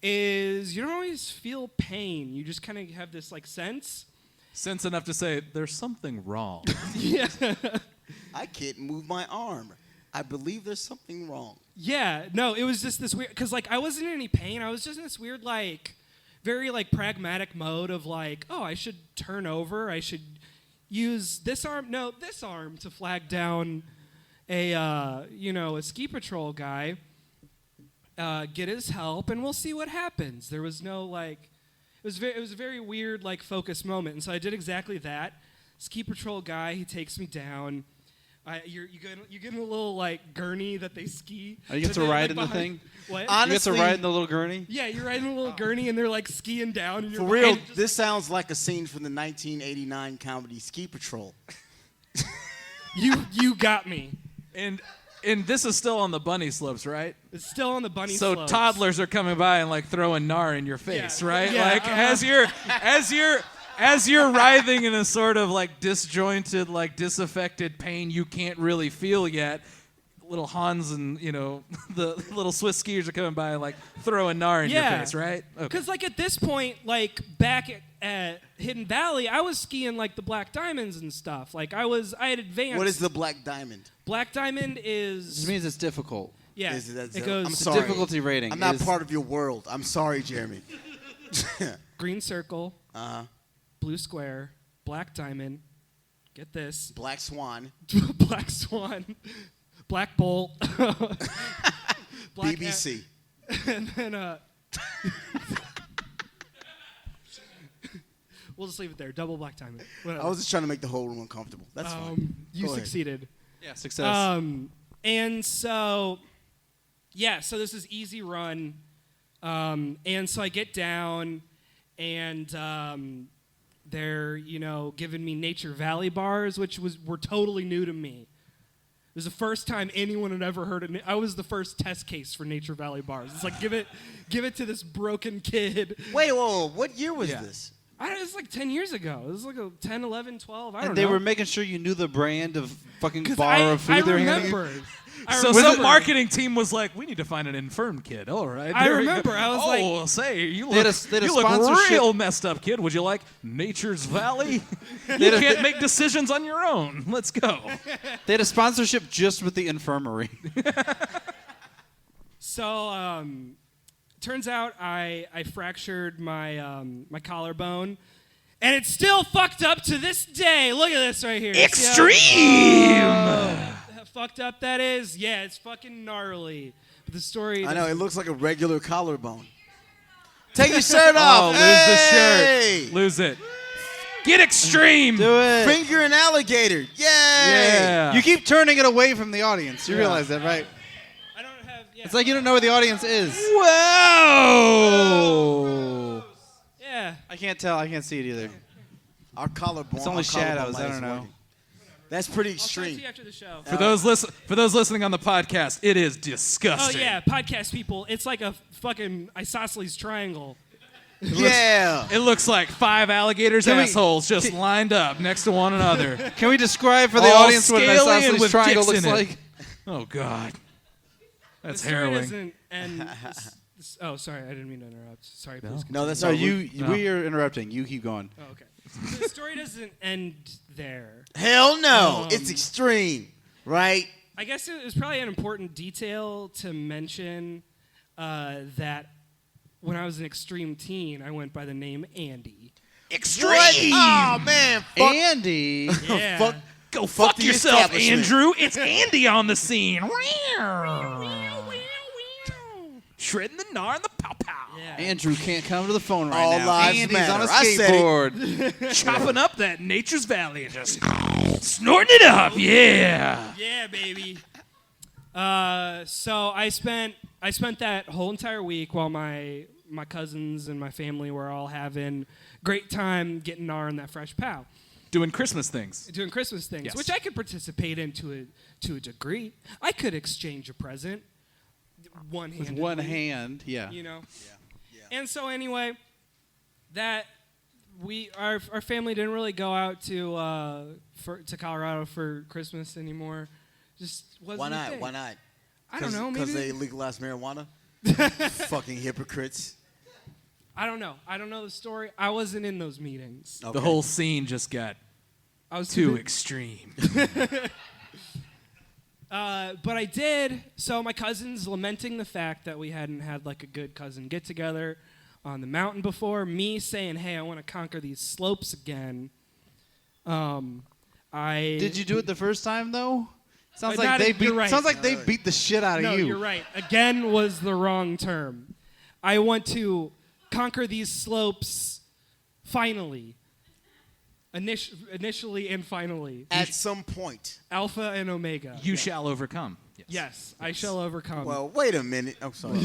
[SPEAKER 6] is you don't always feel pain. You just kind of have this like sense.
[SPEAKER 4] Sense enough to say there's something wrong.
[SPEAKER 6] Yeah.
[SPEAKER 3] I can't move my arm. I believe there's something wrong.
[SPEAKER 6] Yeah. No, it was just this weird, because like I wasn't in any pain. I was just in this weird like, very like pragmatic mode of like, oh, I should turn over. I should use this arm to flag down a ski patrol guy, get his help, and we'll see what happens. There was no like, it was a very weird like focus moment, and so I did exactly that. Ski patrol guy, he takes me down. You get in a little like gurney that they ski.
[SPEAKER 5] Oh, you get
[SPEAKER 6] that
[SPEAKER 5] to
[SPEAKER 6] they,
[SPEAKER 5] ride
[SPEAKER 6] like,
[SPEAKER 5] in the
[SPEAKER 6] behind-
[SPEAKER 5] thing?
[SPEAKER 6] What?
[SPEAKER 5] You get to
[SPEAKER 3] Honestly-
[SPEAKER 5] ride in the little gurney?
[SPEAKER 6] Yeah, you're riding a little gurney, and they're like skiing down. And
[SPEAKER 3] For
[SPEAKER 6] you're
[SPEAKER 3] real,
[SPEAKER 6] and just,
[SPEAKER 3] this sounds like a scene from the 1989 comedy Ski Patrol.
[SPEAKER 6] you got me.
[SPEAKER 4] and this is still on the bunny slopes, right?
[SPEAKER 6] It's still on the bunny
[SPEAKER 4] So
[SPEAKER 6] slopes.
[SPEAKER 4] toddlers are coming by and like throwing gnar in your face,
[SPEAKER 6] Yeah.
[SPEAKER 4] right?
[SPEAKER 6] Yeah,
[SPEAKER 4] Like as you're writhing in a sort of like disjointed, like disaffected pain you can't really feel yet. Little Hans and the little Swiss skiers are coming by and like throwing gnar in your face, right? Okay.
[SPEAKER 6] Because like at this point, like back at Hidden Valley, I was skiing like the Black Diamonds and stuff. Like I had advanced.
[SPEAKER 3] What is the Black Diamond?
[SPEAKER 6] Black Diamond
[SPEAKER 5] It
[SPEAKER 6] is
[SPEAKER 5] just means it's difficult.
[SPEAKER 6] yeah.
[SPEAKER 3] It
[SPEAKER 6] goes
[SPEAKER 3] I'm sorry.
[SPEAKER 5] Difficulty rating.
[SPEAKER 3] I'm not
[SPEAKER 5] is-
[SPEAKER 3] part of your world. I'm sorry, Jeremy.
[SPEAKER 6] green circle,
[SPEAKER 3] Uh-huh.
[SPEAKER 6] blue square, black diamond. Get this.
[SPEAKER 3] Black Swan.
[SPEAKER 6] Black Swan, Black Bolt, Black
[SPEAKER 3] BBC.
[SPEAKER 6] and then we'll just leave it there. Double black diamond. Whatever.
[SPEAKER 3] I was just trying to make the whole room uncomfortable. That's fine.
[SPEAKER 6] You
[SPEAKER 3] Go ahead.
[SPEAKER 6] succeeded.
[SPEAKER 5] Yeah, success.
[SPEAKER 6] And so, yeah, so this is easy run. And so I get down, and they're, giving me Nature Valley bars, which were totally new to me. It was the first time anyone had ever heard of it. I was the first test case for Nature Valley bars. It's like, give it to this broken kid.
[SPEAKER 3] Wait, whoa. What year was this?
[SPEAKER 6] It was like 10 years ago. It was like 10, 11, 12. I don't
[SPEAKER 5] and
[SPEAKER 6] know.
[SPEAKER 5] they were making sure you knew the brand of fucking
[SPEAKER 6] 'Cause
[SPEAKER 5] bar of food
[SPEAKER 6] I
[SPEAKER 5] they were handing you.
[SPEAKER 6] remembered.
[SPEAKER 4] So some marketing team was like, we need to find an infirm kid. All right.
[SPEAKER 6] I
[SPEAKER 4] there we go.
[SPEAKER 6] remember. I was
[SPEAKER 4] oh,
[SPEAKER 6] like-
[SPEAKER 4] say, you
[SPEAKER 5] They had
[SPEAKER 4] look,
[SPEAKER 5] a
[SPEAKER 4] you look
[SPEAKER 5] sponsorship-
[SPEAKER 4] real messed up, kid. Would you like Nature's Valley? You can't make decisions on your own. Let's go.
[SPEAKER 5] They had a sponsorship just with the infirmary.
[SPEAKER 6] So, turns out I fractured my my collarbone, and it's still fucked up to this day. Look at this right here. See how fucked up that is? Yeah, it's fucking gnarly. But the story.
[SPEAKER 3] I know. It looks like a regular collarbone. Take your shirt off.
[SPEAKER 4] Lose the
[SPEAKER 3] Hey!
[SPEAKER 4] shirt. Lose it. Get extreme.
[SPEAKER 5] Do it.
[SPEAKER 3] Finger an alligator. Yay!
[SPEAKER 4] Yeah.
[SPEAKER 5] You keep turning it away from the audience. You realize that, right?
[SPEAKER 6] I don't have. Yeah.
[SPEAKER 5] It's like you don't know where the audience is.
[SPEAKER 4] Whoa.
[SPEAKER 6] Yeah.
[SPEAKER 5] I can't tell. I can't see it either.
[SPEAKER 3] Our collarbone.
[SPEAKER 5] It's only
[SPEAKER 3] our collarbone
[SPEAKER 5] shadows,
[SPEAKER 3] light
[SPEAKER 5] I
[SPEAKER 3] is
[SPEAKER 5] don't know.
[SPEAKER 3] working. That's pretty
[SPEAKER 6] I'll talk to
[SPEAKER 3] extreme.
[SPEAKER 6] you after the show.
[SPEAKER 4] For those listening on the podcast, it is disgusting.
[SPEAKER 6] Oh yeah, podcast people. It's like a fucking isosceles triangle.
[SPEAKER 3] Yeah.
[SPEAKER 4] It looks like 5 alligators'
[SPEAKER 5] Can we-
[SPEAKER 4] assholes just lined up next to one another.
[SPEAKER 5] Can we describe for the
[SPEAKER 4] All
[SPEAKER 5] audience what an
[SPEAKER 4] scaly and
[SPEAKER 5] isosceles
[SPEAKER 4] with
[SPEAKER 5] triangle
[SPEAKER 4] dicks
[SPEAKER 5] looks
[SPEAKER 4] in it.
[SPEAKER 5] like?
[SPEAKER 4] Oh God, that's
[SPEAKER 6] The story
[SPEAKER 4] harrowing.
[SPEAKER 6] doesn't end. Oh, sorry, I didn't mean to interrupt. Sorry, please. Continue.
[SPEAKER 3] No, that's
[SPEAKER 5] No,
[SPEAKER 3] not
[SPEAKER 5] we are interrupting. You keep going.
[SPEAKER 6] Oh, okay. So the story doesn't end there.
[SPEAKER 3] Hell no.
[SPEAKER 6] Um,
[SPEAKER 3] It's extreme, right?
[SPEAKER 6] I guess it was probably an important detail to mention that when I was an extreme teen, I went by the name Andy.
[SPEAKER 3] What? Oh man. Fuck.
[SPEAKER 5] Andy.
[SPEAKER 6] Yeah.
[SPEAKER 3] Fuck.
[SPEAKER 4] Go
[SPEAKER 3] Fuck
[SPEAKER 4] fuck
[SPEAKER 3] the
[SPEAKER 4] yourself,
[SPEAKER 3] establishment.
[SPEAKER 4] Andrew. It's Andy on the scene. Shredding the gnar and the pow pow.
[SPEAKER 6] Yeah.
[SPEAKER 5] Andrew can't come to the phone right
[SPEAKER 3] All
[SPEAKER 5] now.
[SPEAKER 3] lives
[SPEAKER 5] Andy's on a
[SPEAKER 3] matter. I said it.
[SPEAKER 5] skateboard.
[SPEAKER 4] Chopping up that Nature's Valley and just snorting it up. Yeah.
[SPEAKER 6] Yeah, baby. So I spent that whole entire week while my cousins and my family were all having great time getting gnar in that fresh pow.
[SPEAKER 4] Doing Christmas things.
[SPEAKER 6] Doing Christmas things,
[SPEAKER 4] Yes.
[SPEAKER 6] which I could participate in to a degree. I could exchange a present
[SPEAKER 5] With one hand, yeah.
[SPEAKER 6] you know. And so anyway, that our family didn't really go out to Colorado for Christmas anymore. Just wasn't
[SPEAKER 3] Why
[SPEAKER 6] a
[SPEAKER 3] not?
[SPEAKER 6] thing.
[SPEAKER 3] Why not?
[SPEAKER 6] I don't know.
[SPEAKER 3] Because
[SPEAKER 6] Maybe
[SPEAKER 3] they legalized marijuana. Fucking hypocrites.
[SPEAKER 6] I don't know. I don't know the story. I wasn't in those meetings.
[SPEAKER 3] Okay.
[SPEAKER 4] The whole scene just got
[SPEAKER 6] I was
[SPEAKER 4] too
[SPEAKER 6] big.
[SPEAKER 4] extreme.
[SPEAKER 6] But I did. So my cousins lamenting the fact that we hadn't had like a good cousin get together on the mountain before. Me saying, "Hey, I want to conquer these slopes again."
[SPEAKER 5] Did you do it the first time though? Sounds
[SPEAKER 6] Not
[SPEAKER 5] like they
[SPEAKER 6] it- you're
[SPEAKER 5] beat.
[SPEAKER 6] right.
[SPEAKER 5] Sounds like they beat the shit out of
[SPEAKER 6] No,
[SPEAKER 5] you.
[SPEAKER 6] you're right. Again was the wrong term. I want to conquer these slopes finally. Initially and finally.
[SPEAKER 3] At some point.
[SPEAKER 6] Alpha and Omega.
[SPEAKER 4] You shall overcome.
[SPEAKER 6] Yes, I shall overcome.
[SPEAKER 3] Well, wait a minute. I'm sorry.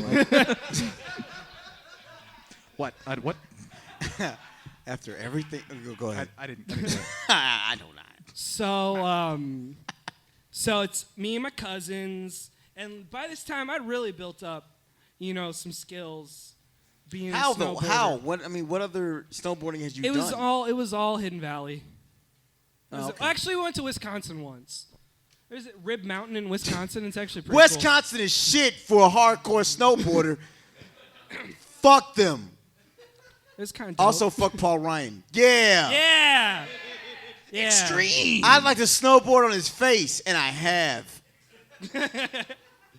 [SPEAKER 4] What? What?
[SPEAKER 3] After everything, go ahead.
[SPEAKER 4] I didn't.
[SPEAKER 3] I don't know.
[SPEAKER 6] So it's me and my cousins, and by this time I'd really built up, some skills. Being
[SPEAKER 3] How
[SPEAKER 6] a
[SPEAKER 3] though?
[SPEAKER 6] snowboarder.
[SPEAKER 3] How? What? I mean, what other snowboarding has you
[SPEAKER 6] It
[SPEAKER 3] done?
[SPEAKER 6] was all Hidden Valley.
[SPEAKER 3] Okay.
[SPEAKER 6] Actually, we went to Wisconsin once. There's a Rib Mountain in Wisconsin. It's actually pretty
[SPEAKER 3] Wisconsin is shit for a hardcore snowboarder. Fuck them.
[SPEAKER 6] was kind of dope.
[SPEAKER 3] Also, fuck Paul Ryan. Yeah.
[SPEAKER 6] Yeah. Yeah.
[SPEAKER 4] Extreme.
[SPEAKER 3] I'd like to snowboard on his face, and I have.
[SPEAKER 4] It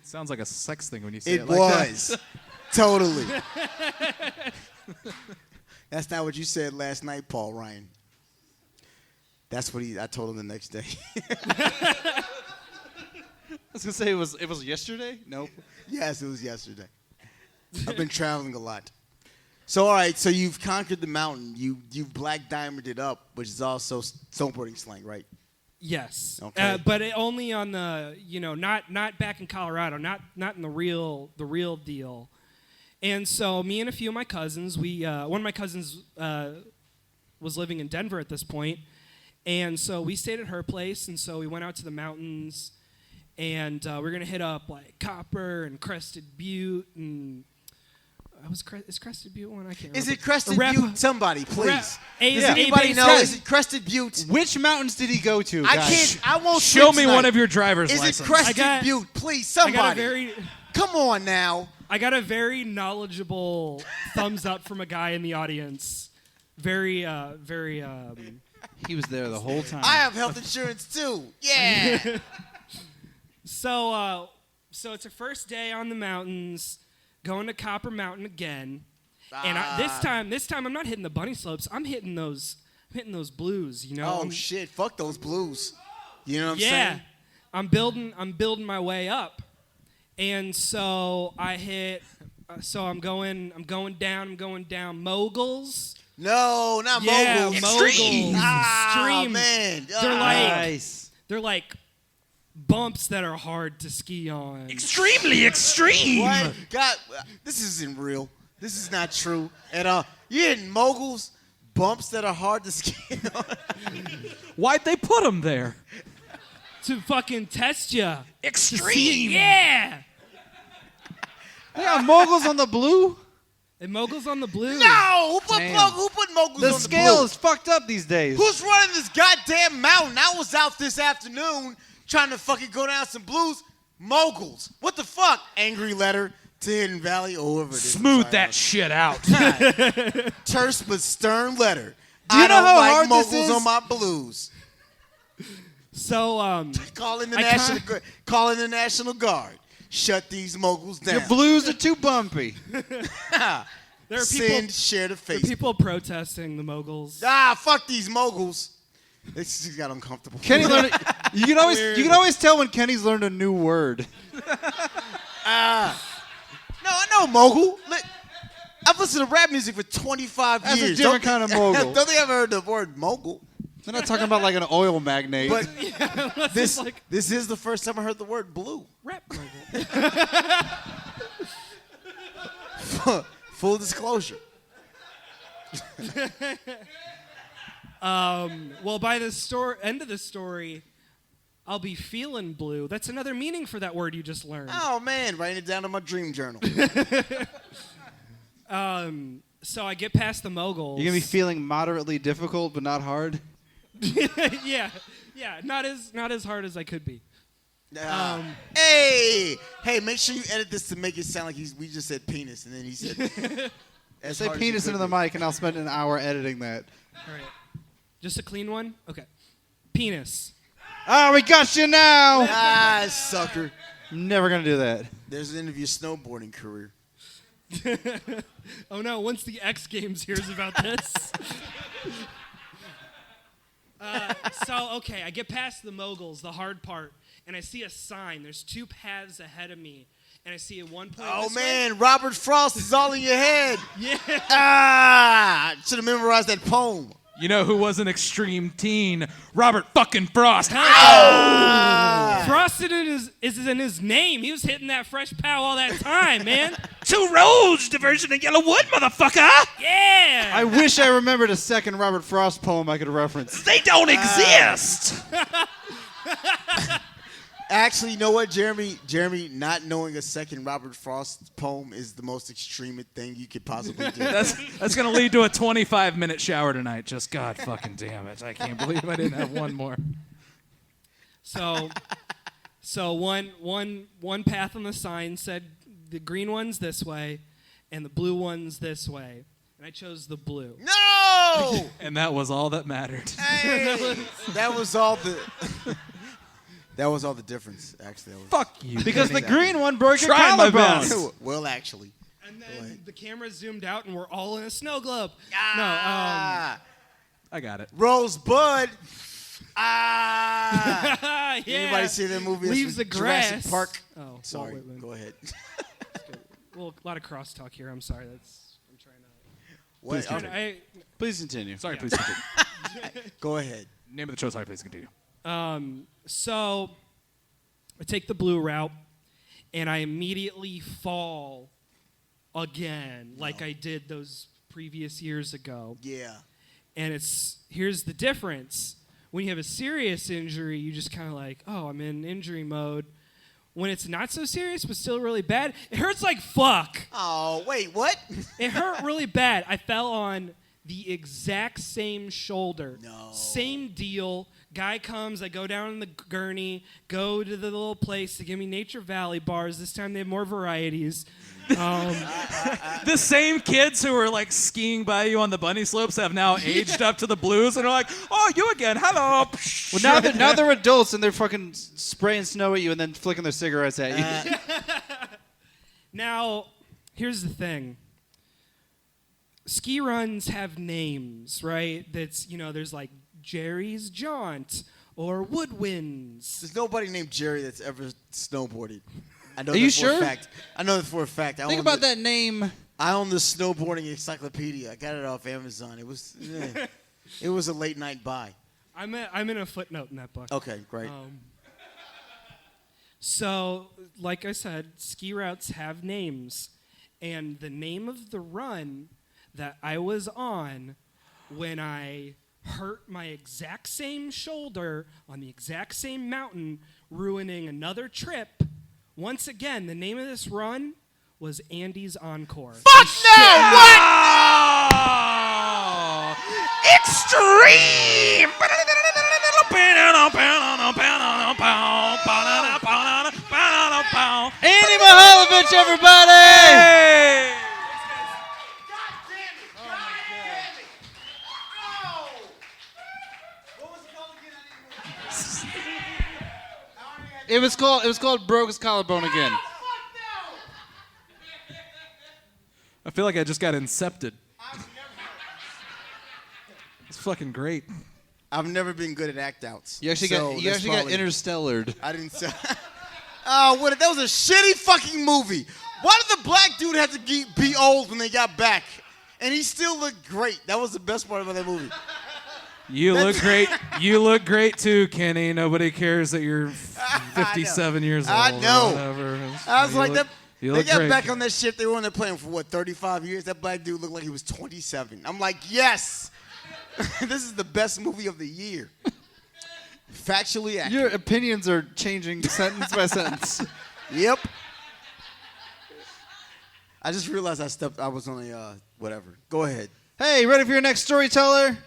[SPEAKER 4] sounds like a sex thing when you say it,
[SPEAKER 3] It
[SPEAKER 4] like
[SPEAKER 3] was. Totally. That's not what you said last night, Paul Ryan. That's what I told him the next day.
[SPEAKER 5] I was gonna say it was yesterday. Nope.
[SPEAKER 3] Yes, it was yesterday. I've been traveling a lot. So, all right, so you've conquered the mountain. You've Black Diamonded up, which is also snowboarding slang, right?
[SPEAKER 6] Yes.
[SPEAKER 3] Okay.
[SPEAKER 6] But only on the, not back in Colorado, not in the real deal. And so me and a few of my cousins, one of my cousins was living in Denver at this point, and so we stayed at her place, and so we went out to the mountains, and we're gonna hit up like Copper and Crested Butte, and is Crested Butte one? I can't remember.
[SPEAKER 3] Is it Crested Butte? Somebody, please. Does anybody know?
[SPEAKER 5] Guys,
[SPEAKER 3] Is it Crested Butte?
[SPEAKER 5] Which mountains did he go to?
[SPEAKER 3] I
[SPEAKER 5] guys?
[SPEAKER 3] can't. I won't.
[SPEAKER 4] Show
[SPEAKER 3] switch
[SPEAKER 4] me
[SPEAKER 3] tonight.
[SPEAKER 4] one of your driver's
[SPEAKER 3] Is
[SPEAKER 4] licenses.
[SPEAKER 3] it Crested Butte? Please,
[SPEAKER 6] I got a
[SPEAKER 3] somebody.
[SPEAKER 6] very
[SPEAKER 3] Come on now.
[SPEAKER 6] I got a very knowledgeable thumbs up from a guy in the audience. Very.
[SPEAKER 5] He was there the whole time.
[SPEAKER 3] I have health insurance too. Yeah.
[SPEAKER 6] So it's a first day on the mountains, going to Copper Mountain again, and this time I'm not hitting the bunny slopes. I'm hitting those blues.
[SPEAKER 3] Oh shit! Fuck those blues. You know what I'm
[SPEAKER 6] Yeah,
[SPEAKER 3] saying?
[SPEAKER 6] I'm building my way up, and so I hit. So I'm going down moguls.
[SPEAKER 3] No, not
[SPEAKER 6] Yeah,
[SPEAKER 3] moguls.
[SPEAKER 6] moguls. Extreme.
[SPEAKER 3] Man.
[SPEAKER 6] They're like bumps that are hard to ski on.
[SPEAKER 4] Extremely extreme.
[SPEAKER 3] What? God, this isn't real. This is not true at all. You hitting moguls, bumps that are hard to ski on.
[SPEAKER 4] Why'd they put him there?
[SPEAKER 6] To fucking test you.
[SPEAKER 4] Extreme.
[SPEAKER 6] Yeah.
[SPEAKER 5] They got moguls on the blue.
[SPEAKER 6] And moguls on the blue.
[SPEAKER 3] No! Who
[SPEAKER 5] Damn.
[SPEAKER 3] put moguls
[SPEAKER 5] The
[SPEAKER 3] on the
[SPEAKER 5] scale
[SPEAKER 3] blue?
[SPEAKER 5] is fucked up these days.
[SPEAKER 3] Who's running this goddamn mountain? I was out this afternoon trying to fucking go down some blues. Moguls. What the fuck? Angry letter to Hidden Valley. Oh, whoever it is.
[SPEAKER 4] Smooth that shit out.
[SPEAKER 3] Terse but stern letter.
[SPEAKER 5] Do you
[SPEAKER 3] I
[SPEAKER 5] know
[SPEAKER 3] don't
[SPEAKER 5] how
[SPEAKER 3] like
[SPEAKER 5] hard this
[SPEAKER 3] moguls
[SPEAKER 5] is?
[SPEAKER 3] on my blues.
[SPEAKER 6] So
[SPEAKER 3] Calling the
[SPEAKER 6] I
[SPEAKER 3] National Guard. Shut these moguls down.
[SPEAKER 5] Your blues are too bumpy.
[SPEAKER 6] there are people
[SPEAKER 3] Send, share the
[SPEAKER 6] there are
[SPEAKER 3] face.
[SPEAKER 6] people protesting the moguls.
[SPEAKER 3] Fuck these moguls. This just got uncomfortable.
[SPEAKER 5] Kenny learned. You can always tell when Kenny's learned a new word.
[SPEAKER 3] No, I know mogul. I've listened to rap music for 25
[SPEAKER 5] That's
[SPEAKER 3] years.
[SPEAKER 5] a different kind of mogul.
[SPEAKER 3] Don't they ever heard the word mogul?
[SPEAKER 5] They're not talking about like an oil magnate.
[SPEAKER 3] But
[SPEAKER 6] This is like
[SPEAKER 3] this is the first time I heard the word blue.
[SPEAKER 6] rap mogul.
[SPEAKER 3] Full disclosure.
[SPEAKER 6] Well, by the end of the story, I'll be feeling blue. That's another meaning for that word you just learned.
[SPEAKER 3] Oh man, writing it down in my dream journal.
[SPEAKER 6] So I get past the moguls.
[SPEAKER 5] You're gonna be feeling moderately difficult, but not hard.
[SPEAKER 6] yeah, not as hard as I could be.
[SPEAKER 3] Hey, make sure you edit this to make it sound like we just said penis, and then he said.
[SPEAKER 5] Say penis into the mic, and I'll spend an hour editing that.
[SPEAKER 6] All right, just a clean one. Okay, penis.
[SPEAKER 5] Ah, we got you now.
[SPEAKER 3] Sucker.
[SPEAKER 5] Never gonna do that.
[SPEAKER 3] There's the end of your snowboarding career.
[SPEAKER 6] Oh no! Once the X Games hears about this. Okay, I get past the moguls, the hard part, and I see a sign. There's two paths ahead of me, and I see at one point.
[SPEAKER 3] Oh
[SPEAKER 6] this way.
[SPEAKER 3] man, Robert Frost is all in your head.
[SPEAKER 6] Yeah.
[SPEAKER 3] Should have memorized that poem.
[SPEAKER 4] You know who was an extreme teen? Robert fucking Frost.
[SPEAKER 6] Frosted is in his name. He was hitting that fresh pow all that time, man.
[SPEAKER 4] 2 roads, diversion of yellow wood, motherfucker.
[SPEAKER 6] Yeah.
[SPEAKER 5] I wish I remembered a second Robert Frost poem I could reference.
[SPEAKER 4] They don't exist.
[SPEAKER 3] Actually, you know what, Jeremy? Jeremy, not knowing a second Robert Frost poem is the most extreme thing you could possibly do.
[SPEAKER 4] That's gonna lead to a 25-minute shower tonight. Just God fucking damn it! I can't believe I didn't have one more.
[SPEAKER 6] So one path on the sign said the green one's this way, and the blue one's this way. and I chose the blue.
[SPEAKER 3] No!
[SPEAKER 4] And that was all that mattered.
[SPEAKER 3] Hey! That was all the... That was all the difference, actually.
[SPEAKER 4] Fuck you.
[SPEAKER 5] Because the green one broke your
[SPEAKER 4] Trying my
[SPEAKER 5] collarbone.
[SPEAKER 4] best.
[SPEAKER 3] Well, actually.
[SPEAKER 6] And then the camera zoomed out, and we're all in a snow globe.
[SPEAKER 3] Ah!
[SPEAKER 4] I got it.
[SPEAKER 3] Rosebud. Ah!
[SPEAKER 6] Yeah.
[SPEAKER 3] Anybody see that movie?
[SPEAKER 6] Leaves the
[SPEAKER 3] Jurassic
[SPEAKER 6] grass.
[SPEAKER 3] Park.
[SPEAKER 6] Oh,
[SPEAKER 3] Sorry.
[SPEAKER 6] well, wait.
[SPEAKER 3] Go ahead.
[SPEAKER 6] Well, a lot of crosstalk here. I'm sorry. I'm trying to.
[SPEAKER 3] What?
[SPEAKER 5] Please continue.
[SPEAKER 4] Sorry, please continue.
[SPEAKER 3] Go ahead.
[SPEAKER 4] Name of the show, sorry, please continue.
[SPEAKER 6] So I take the blue route, and I immediately fall again, like I did those previous years ago.
[SPEAKER 3] Yeah.
[SPEAKER 6] And here's the difference. When you have a serious injury, you just kind of like, oh, I'm in injury mode. When it's not so serious but still really bad, it hurts like fuck.
[SPEAKER 3] Oh, wait, what?
[SPEAKER 6] It hurt really bad. I fell on the exact same shoulder.
[SPEAKER 3] No.
[SPEAKER 6] Same deal. Guy comes, I go down in the gurney, go to the little place to give me Nature Valley bars. This time they have more varieties.
[SPEAKER 4] The same kids who were like skiing by you on the bunny slopes have now aged up to the blues and are like, oh, you again, hello.
[SPEAKER 5] Well, now they're adults and they're fucking spraying snow at you and then flicking their cigarettes at you.
[SPEAKER 6] Now, here's the thing. Ski runs have names, right? There's like Jerry's Jaunt or Woodwinds.
[SPEAKER 3] There's nobody named Jerry that's ever snowboarded. I know
[SPEAKER 5] Are you
[SPEAKER 3] that for a
[SPEAKER 5] sure?
[SPEAKER 3] fact. I know that for a fact.
[SPEAKER 5] Think about that name.
[SPEAKER 3] I own the snowboarding encyclopedia. I got it off Amazon. It was a late night buy.
[SPEAKER 6] I'm in a footnote in that book.
[SPEAKER 3] Okay, great.
[SPEAKER 6] So, like I said, ski routes have names. And the name of the run that I was on when I hurt my exact same shoulder on the exact same mountain, ruining another trip. Once again, the name of this run was Andy's Encore.
[SPEAKER 3] Fuck no! What? Extreme!
[SPEAKER 5] Andy Mihalevich, everybody!
[SPEAKER 4] Hey!
[SPEAKER 5] It was called Broke His Collarbone Again.
[SPEAKER 4] I feel like I just got incepted. It's fucking great.
[SPEAKER 3] I've never been good at act outs.
[SPEAKER 5] You actually got interstellared.
[SPEAKER 3] I didn't say. Oh, that was a shitty fucking movie. Why did the black dude have to be old when they got back? And he still looked great. That was the best part about that movie.
[SPEAKER 4] You look great. You look great too, Kenny. Nobody cares that you're 57 years old.
[SPEAKER 3] I know.
[SPEAKER 4] Or whatever.
[SPEAKER 3] I was like,
[SPEAKER 4] you
[SPEAKER 3] they
[SPEAKER 4] look
[SPEAKER 3] got
[SPEAKER 4] great.
[SPEAKER 3] back on that ship. They were on that plane for, 35 years? That black dude looked like he was 27. I'm like, yes. This is the best movie of the year. Factually accurate.
[SPEAKER 5] Your opinions are changing sentence by sentence.
[SPEAKER 3] Yep. I just realized I was on a, whatever. Go ahead.
[SPEAKER 5] Hey, ready for your next storyteller?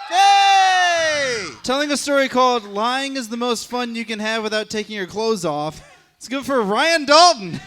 [SPEAKER 3] Hey!
[SPEAKER 5] Telling a story called Lying is the Most Fun You Can Have Without Taking Your Clothes Off. It's good for Ryan Dalton.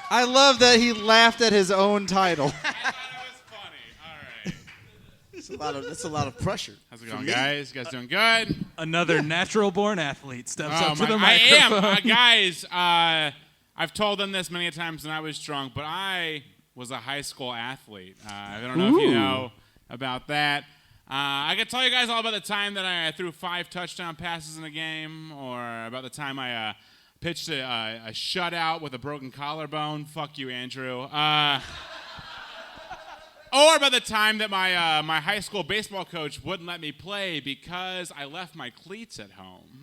[SPEAKER 5] I love that he laughed at his own title.
[SPEAKER 7] That was funny. All right.
[SPEAKER 3] That's a lot of pressure.
[SPEAKER 7] How's it going, guys? You guys doing good?
[SPEAKER 4] Another natural-born athlete steps up to the
[SPEAKER 7] I am.
[SPEAKER 4] microphone.
[SPEAKER 7] Guys, I've told them this many times when I was drunk, but I was a high school athlete. I don't know if you know about that. I could tell you guys all about the time that I threw 5 touchdown passes in a game, or about the time I pitched a shutout with a broken collarbone. Fuck you, Andrew. Or by the time that my high school baseball coach wouldn't let me play because I left my cleats at home.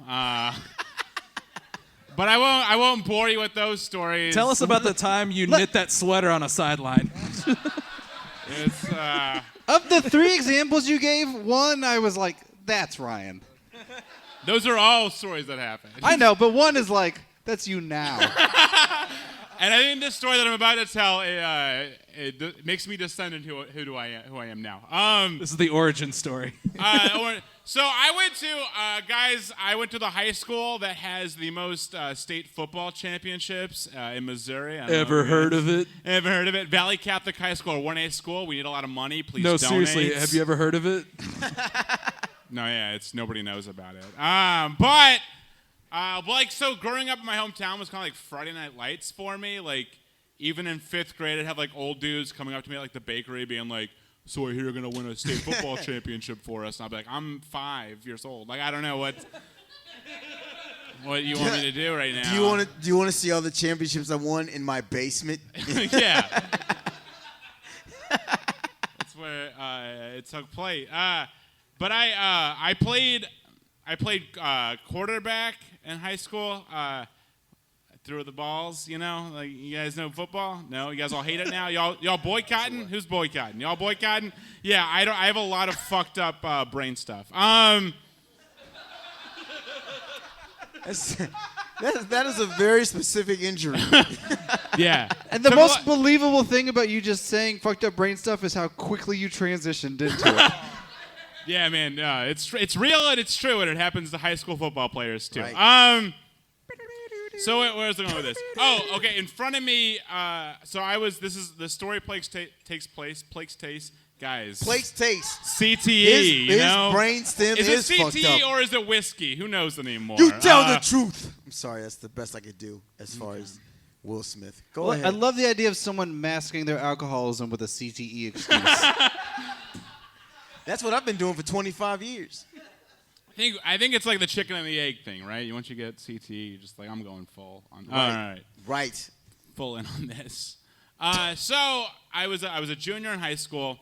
[SPEAKER 7] But I won't bore you with those stories.
[SPEAKER 4] Tell us about the time you knit that sweater on a sideline.
[SPEAKER 7] It's,
[SPEAKER 5] Of the 3 examples you gave, one I was like, that's Ryan.
[SPEAKER 7] those are all stories that happened.
[SPEAKER 5] I know, but one is like, that's you now.
[SPEAKER 7] And I think this story that I'm about to tell it makes me descend into who I am now.
[SPEAKER 4] This is the origin story.
[SPEAKER 7] So I went to, guys, I went to the high school that has the most state football championships in Missouri.
[SPEAKER 4] Ever heard of it?
[SPEAKER 7] Ever heard of it? Valley Catholic High School, a 1A school. We need a lot of money. Please
[SPEAKER 4] No,
[SPEAKER 7] donate.
[SPEAKER 4] seriously, have you ever heard of it?
[SPEAKER 7] No, yeah, nobody knows about it. So growing up in my hometown was kind of like Friday Night Lights for me. Like, even in 5th grade, I'd have like old dudes coming up to me at like the bakery being like, so I hear you're going to win a state football championship for us. And I'll be like, I'm 5 years old. Like, I don't know what you want me to do right now.
[SPEAKER 3] Do you want to see all the championships I won in my basement?
[SPEAKER 7] Yeah. That's where it took place. But I played quarterback in high school. Threw the balls, you know. Like, you guys know football? No, you guys all hate it now. Y'all boycotting? Who's boycotting? Y'all boycotting? Yeah, I have a lot of fucked up brain stuff.
[SPEAKER 3] That is a very specific injury.
[SPEAKER 7] Yeah.
[SPEAKER 5] And the most believable thing about you just saying fucked up brain stuff is how quickly you transitioned into it.
[SPEAKER 7] Yeah, man. It's real and it's true, and it happens to high school football players too.
[SPEAKER 3] Right.
[SPEAKER 7] So where was I going with this? Oh, okay. In front of me, the story takes place. Plague's Taste, guys.
[SPEAKER 3] Plague's Taste.
[SPEAKER 7] CTE,
[SPEAKER 3] His brain stem is fucked
[SPEAKER 7] CTE
[SPEAKER 3] up.
[SPEAKER 7] or is it whiskey? Who knows anymore?
[SPEAKER 3] You tell the truth. I'm sorry, that's the best I could do as far as Will Smith. Go ahead.
[SPEAKER 5] I love the idea of someone masking their alcoholism with a CTE excuse.
[SPEAKER 3] That's what I've been doing for 25 years.
[SPEAKER 7] I think it's like the chicken and the egg thing, right? Once you get CTE, you're just like, I'm going full on. All right.
[SPEAKER 3] Right.
[SPEAKER 7] Full in on this. So I was a junior in high school,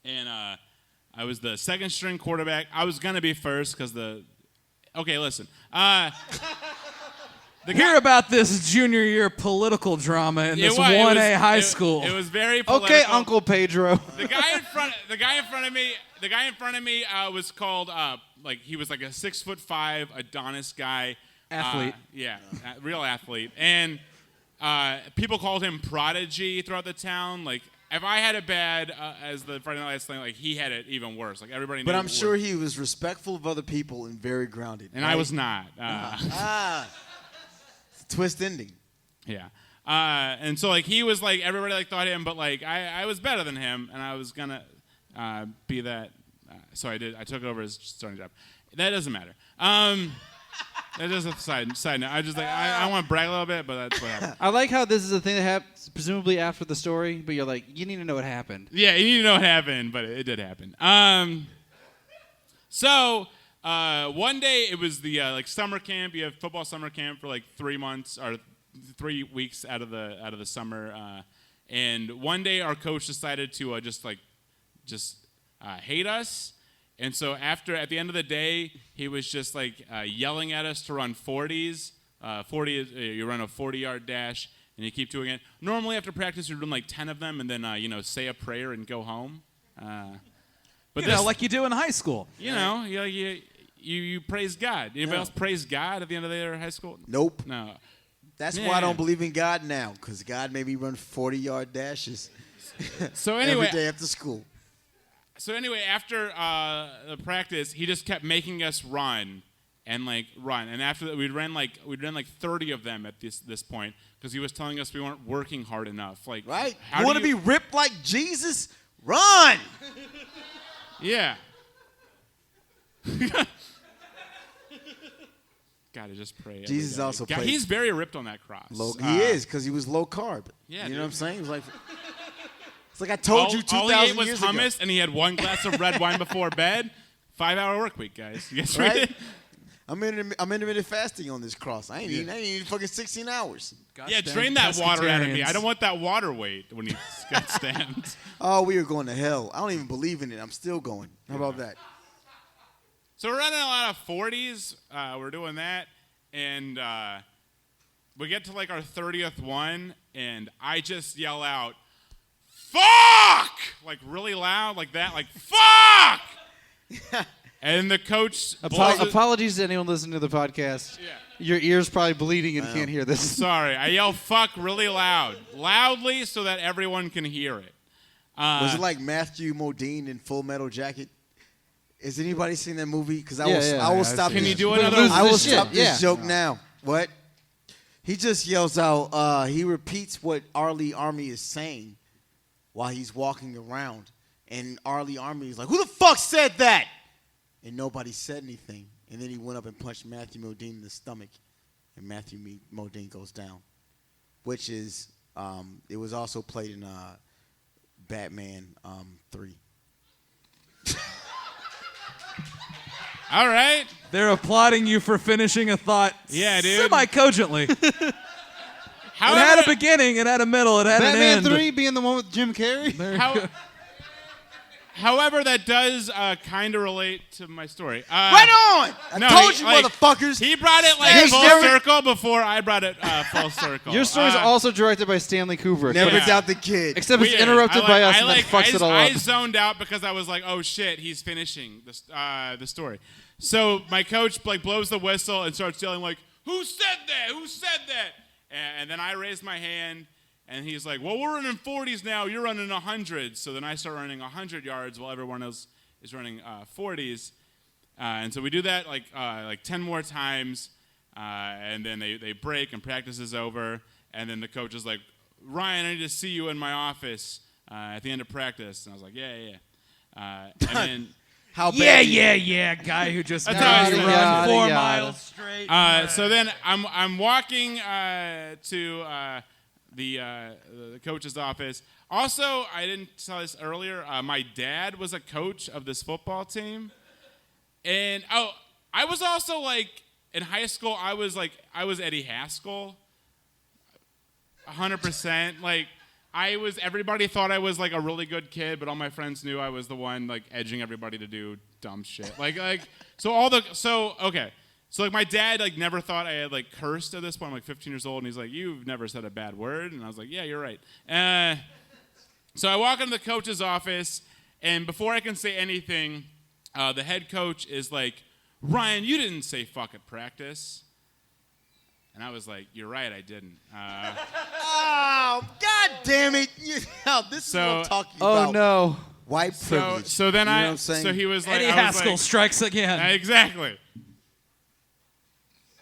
[SPEAKER 7] and I was the second string quarterback. I was gonna be first because okay, listen.
[SPEAKER 4] Hear about this junior year political drama in this 1A high school.
[SPEAKER 7] It was very political.
[SPEAKER 5] Okay, Uncle Pedro.
[SPEAKER 7] The guy in front of me was called he was like a 6'5" Adonis guy.
[SPEAKER 4] Athlete.
[SPEAKER 7] Real athlete. And people called him Prodigy throughout the town. Like, if I had it bad as the Friday Night Lights thing, like, he had it even worse. Like, everybody knew.
[SPEAKER 3] But I'm sure he was respectful of other people and very grounded.
[SPEAKER 7] And
[SPEAKER 3] right?
[SPEAKER 7] I was not.
[SPEAKER 3] Twist ending.
[SPEAKER 7] Yeah. And so, like, he was, like, everybody, like, thought him, but, like, I was better than him, and I was going to be that. So I did. I took over his starting job. That doesn't matter. That is a side note. I want to brag a little bit, but that's what happened.
[SPEAKER 5] I like how this is a thing that happens presumably after the story, but you're like, you need to know what happened.
[SPEAKER 7] Yeah, you need to know what happened, but it did happen. So one day it was the summer camp. You have football summer camp for like 3 months or 3 weeks out of the summer. And one day our coach decided to just hate us. And so at the end of the day, he was just like yelling at us to run 40s. 40 is you run a 40-yard dash, and you keep doing it. Normally after practice, you run like 10 of them, and then say a prayer and go home. But
[SPEAKER 4] like you do in high school.
[SPEAKER 7] You praise God. Anybody else praise God at the end of their high school?
[SPEAKER 3] Nope.
[SPEAKER 7] No.
[SPEAKER 3] That's why I don't believe in God now, because God made me run 40-yard dashes
[SPEAKER 7] so anyway,
[SPEAKER 3] every day after school.
[SPEAKER 7] So anyway, after the practice, he just kept making us run. And after that, we'd run like 30 of them at this point because he was telling us we weren't working hard enough. Like,
[SPEAKER 3] right? You want to be ripped like Jesus? Run!
[SPEAKER 7] Yeah. Gotta just pray.
[SPEAKER 3] Jesus also prayed.
[SPEAKER 7] He's very ripped on that cross.
[SPEAKER 3] He is, because he was low carb.
[SPEAKER 7] Yeah,
[SPEAKER 3] you know what I'm saying? It's like I told you 2,000 years ago.
[SPEAKER 7] All he ate was hummus, and he had 1 glass of red wine before bed. 5-hour work week, guys. You guys read it?
[SPEAKER 3] I'm intermittent fasting on this cross. I ain't eating fucking 16 hours.
[SPEAKER 7] Yeah, drain that water out of me. I don't want that water weight when he stands.
[SPEAKER 3] Oh, we are going to hell. I don't even believe in it. I'm still going. How about that?
[SPEAKER 7] So we're running a lot of 40s. We're doing that. And we get to like our 30th one, and I just yell out, "Fuck!" Like really loud, like that, like "Fuck!" And the coach.
[SPEAKER 5] Apologies to anyone listening to the podcast.
[SPEAKER 7] Yeah.
[SPEAKER 5] Your ear's probably bleeding and can't hear this.
[SPEAKER 7] Sorry, I yell "fuck" really loudly, so that everyone can hear it.
[SPEAKER 3] Was it like Matthew Modine in Full Metal Jacket? Has anybody seen that movie? Because I
[SPEAKER 5] Yeah,
[SPEAKER 3] will
[SPEAKER 5] I've
[SPEAKER 3] stop.
[SPEAKER 7] Can
[SPEAKER 3] this.
[SPEAKER 7] you do another?
[SPEAKER 3] I will
[SPEAKER 5] shit,
[SPEAKER 3] stop this
[SPEAKER 5] yeah.
[SPEAKER 3] joke now. What? He just yells out. He repeats what Arlie Army is saying while he's walking around, and Arlie Army is like, "Who the fuck said that?" And nobody said anything. And then he went up and punched Matthew Modine in the stomach, and Matthew Modine goes down, which is it was also played in Batman 3.
[SPEAKER 7] All right.
[SPEAKER 4] They're applauding you for finishing a thought
[SPEAKER 7] Yeah, dude.
[SPEAKER 4] semi-cogently. It
[SPEAKER 7] However,
[SPEAKER 4] had a beginning, it had a middle, it had an
[SPEAKER 5] Batman
[SPEAKER 4] end.
[SPEAKER 5] 3 being the one with Jim Carrey.
[SPEAKER 7] However, that does kind of relate to my story.
[SPEAKER 3] Right on! I told you,
[SPEAKER 7] like,
[SPEAKER 3] motherfuckers.
[SPEAKER 7] He brought it like
[SPEAKER 3] He's
[SPEAKER 7] full
[SPEAKER 3] never-
[SPEAKER 7] circle before I brought it full circle.
[SPEAKER 5] Your story's also directed by Stanley Kubrick.
[SPEAKER 3] Never
[SPEAKER 7] Yeah.
[SPEAKER 3] doubt the kid.
[SPEAKER 5] Except it's
[SPEAKER 7] weird.
[SPEAKER 5] interrupted by us, and
[SPEAKER 7] I
[SPEAKER 5] that fucks it all
[SPEAKER 7] I
[SPEAKER 5] up.
[SPEAKER 7] zoned out because I was like, "Oh shit, he's finishing the story." So my coach like blows the whistle and starts yelling like, "Who said that? Who said that?" And then I raised my hand, and he's like, "Well, we're running 40s now. You're running 100s." So then I start running 100 yards while everyone else is running 40s. And so we do that like 10 more times, and then they break and practice is over. And then the coach is like, "Ryan, I need to see you in my office at the end of practice." And I was like, "Yeah." And then
[SPEAKER 3] How bad?
[SPEAKER 4] Yeah, guy who just
[SPEAKER 7] That's
[SPEAKER 4] made
[SPEAKER 7] how I
[SPEAKER 4] you
[SPEAKER 7] said
[SPEAKER 4] run
[SPEAKER 5] it.
[SPEAKER 4] 4
[SPEAKER 5] Yada,
[SPEAKER 4] miles straight.
[SPEAKER 7] so then I'm walking to the coach's office. Also, I didn't tell this earlier. My dad was a coach of this football team, and I was also like in high school. I was Eddie Haskell, 100%. Like everybody thought I was like a really good kid, but all my friends knew I was the one like edging everybody to do dumb shit. So like my dad like never thought I had like cursed at this point. I'm like 15 years old, and he's like, "You've never said a bad word," and I was like, "Yeah, you're right." So I walk into the coach's office, and before I can say anything, the head coach is like, "Ryan, you didn't say fuck at practice." And I was like, "You're right, I didn't."
[SPEAKER 3] Oh, God damn it. This is what I'm talking about.
[SPEAKER 5] Oh, no.
[SPEAKER 3] White privilege.
[SPEAKER 7] So then
[SPEAKER 3] You know what I'm saying?
[SPEAKER 7] so he was like,
[SPEAKER 4] Eddie
[SPEAKER 7] I was
[SPEAKER 4] Haskell
[SPEAKER 7] like,
[SPEAKER 4] strikes again.
[SPEAKER 7] Exactly.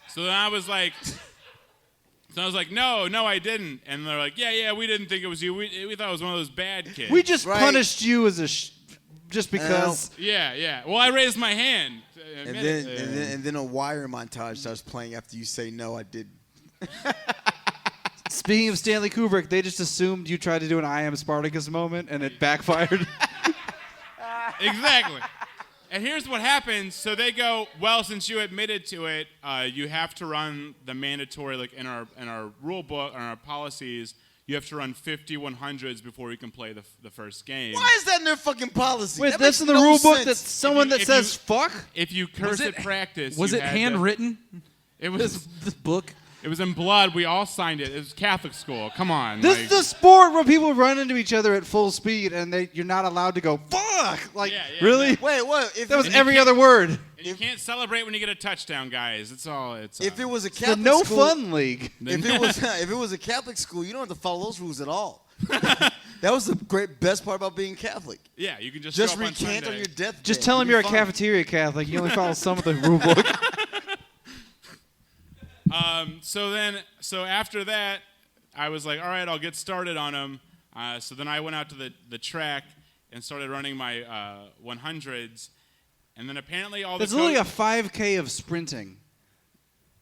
[SPEAKER 7] So then I was like, no, I didn't. And they're like, yeah, we didn't think it was you. We thought it was one of those bad kids.
[SPEAKER 5] We just
[SPEAKER 3] Right.
[SPEAKER 5] punished you as just because.
[SPEAKER 7] Yeah. Well, I raised my hand.
[SPEAKER 3] And then a wire montage starts playing after you say, "No, I didn't."
[SPEAKER 5] Speaking of Stanley Kubrick, they just assumed you tried to do an I Am Spartacus moment, and it backfired.
[SPEAKER 7] Exactly. And here's what happens. So they go, "Well, since you admitted to it, you have to run the mandatory, like in our rule book, in our policies, you have to run 50 100s before you can play the first game."
[SPEAKER 3] Why is that in their fucking policy?
[SPEAKER 5] Wait,
[SPEAKER 3] That
[SPEAKER 5] that's
[SPEAKER 3] makes
[SPEAKER 5] in the
[SPEAKER 3] no
[SPEAKER 5] rule book
[SPEAKER 3] sense.
[SPEAKER 5] that someone that
[SPEAKER 7] if
[SPEAKER 5] says fuck?
[SPEAKER 7] If you curse at practice,
[SPEAKER 4] Was
[SPEAKER 7] you
[SPEAKER 4] it
[SPEAKER 7] had to-
[SPEAKER 4] handwritten?
[SPEAKER 7] It was.
[SPEAKER 4] This book?
[SPEAKER 7] It was in blood. We all signed it. It was Catholic school. Come on.
[SPEAKER 5] This
[SPEAKER 7] like-
[SPEAKER 5] is the sport where people run into each other at full speed, and you're not allowed to go, fuck! Like,
[SPEAKER 7] Yeah,
[SPEAKER 5] really?
[SPEAKER 3] Wait, what? If
[SPEAKER 5] That was
[SPEAKER 7] And you
[SPEAKER 5] every
[SPEAKER 7] can't-
[SPEAKER 5] other word.
[SPEAKER 7] and you can't celebrate when you get a touchdown, guys. It's all. It's.
[SPEAKER 3] if it was a
[SPEAKER 5] The
[SPEAKER 3] Catholic
[SPEAKER 5] no
[SPEAKER 3] school,
[SPEAKER 5] fun league.
[SPEAKER 3] if it was a Catholic school, you don't have to follow those rules at all. That was the best part about being Catholic.
[SPEAKER 7] yeah, you can just.
[SPEAKER 3] Just
[SPEAKER 7] show up on
[SPEAKER 3] recant on
[SPEAKER 7] Sunday.
[SPEAKER 3] your deathbed.
[SPEAKER 5] Just tell them
[SPEAKER 3] You'll
[SPEAKER 5] you're
[SPEAKER 3] be
[SPEAKER 5] a
[SPEAKER 3] fine.
[SPEAKER 5] cafeteria Catholic. You only follow some of the rule book.
[SPEAKER 7] So after that, I was like, all right, I'll get started on them. So then I went out to the track and started running my 100s. And then apparently all
[SPEAKER 5] That's
[SPEAKER 7] the
[SPEAKER 5] literally a 5K of sprinting.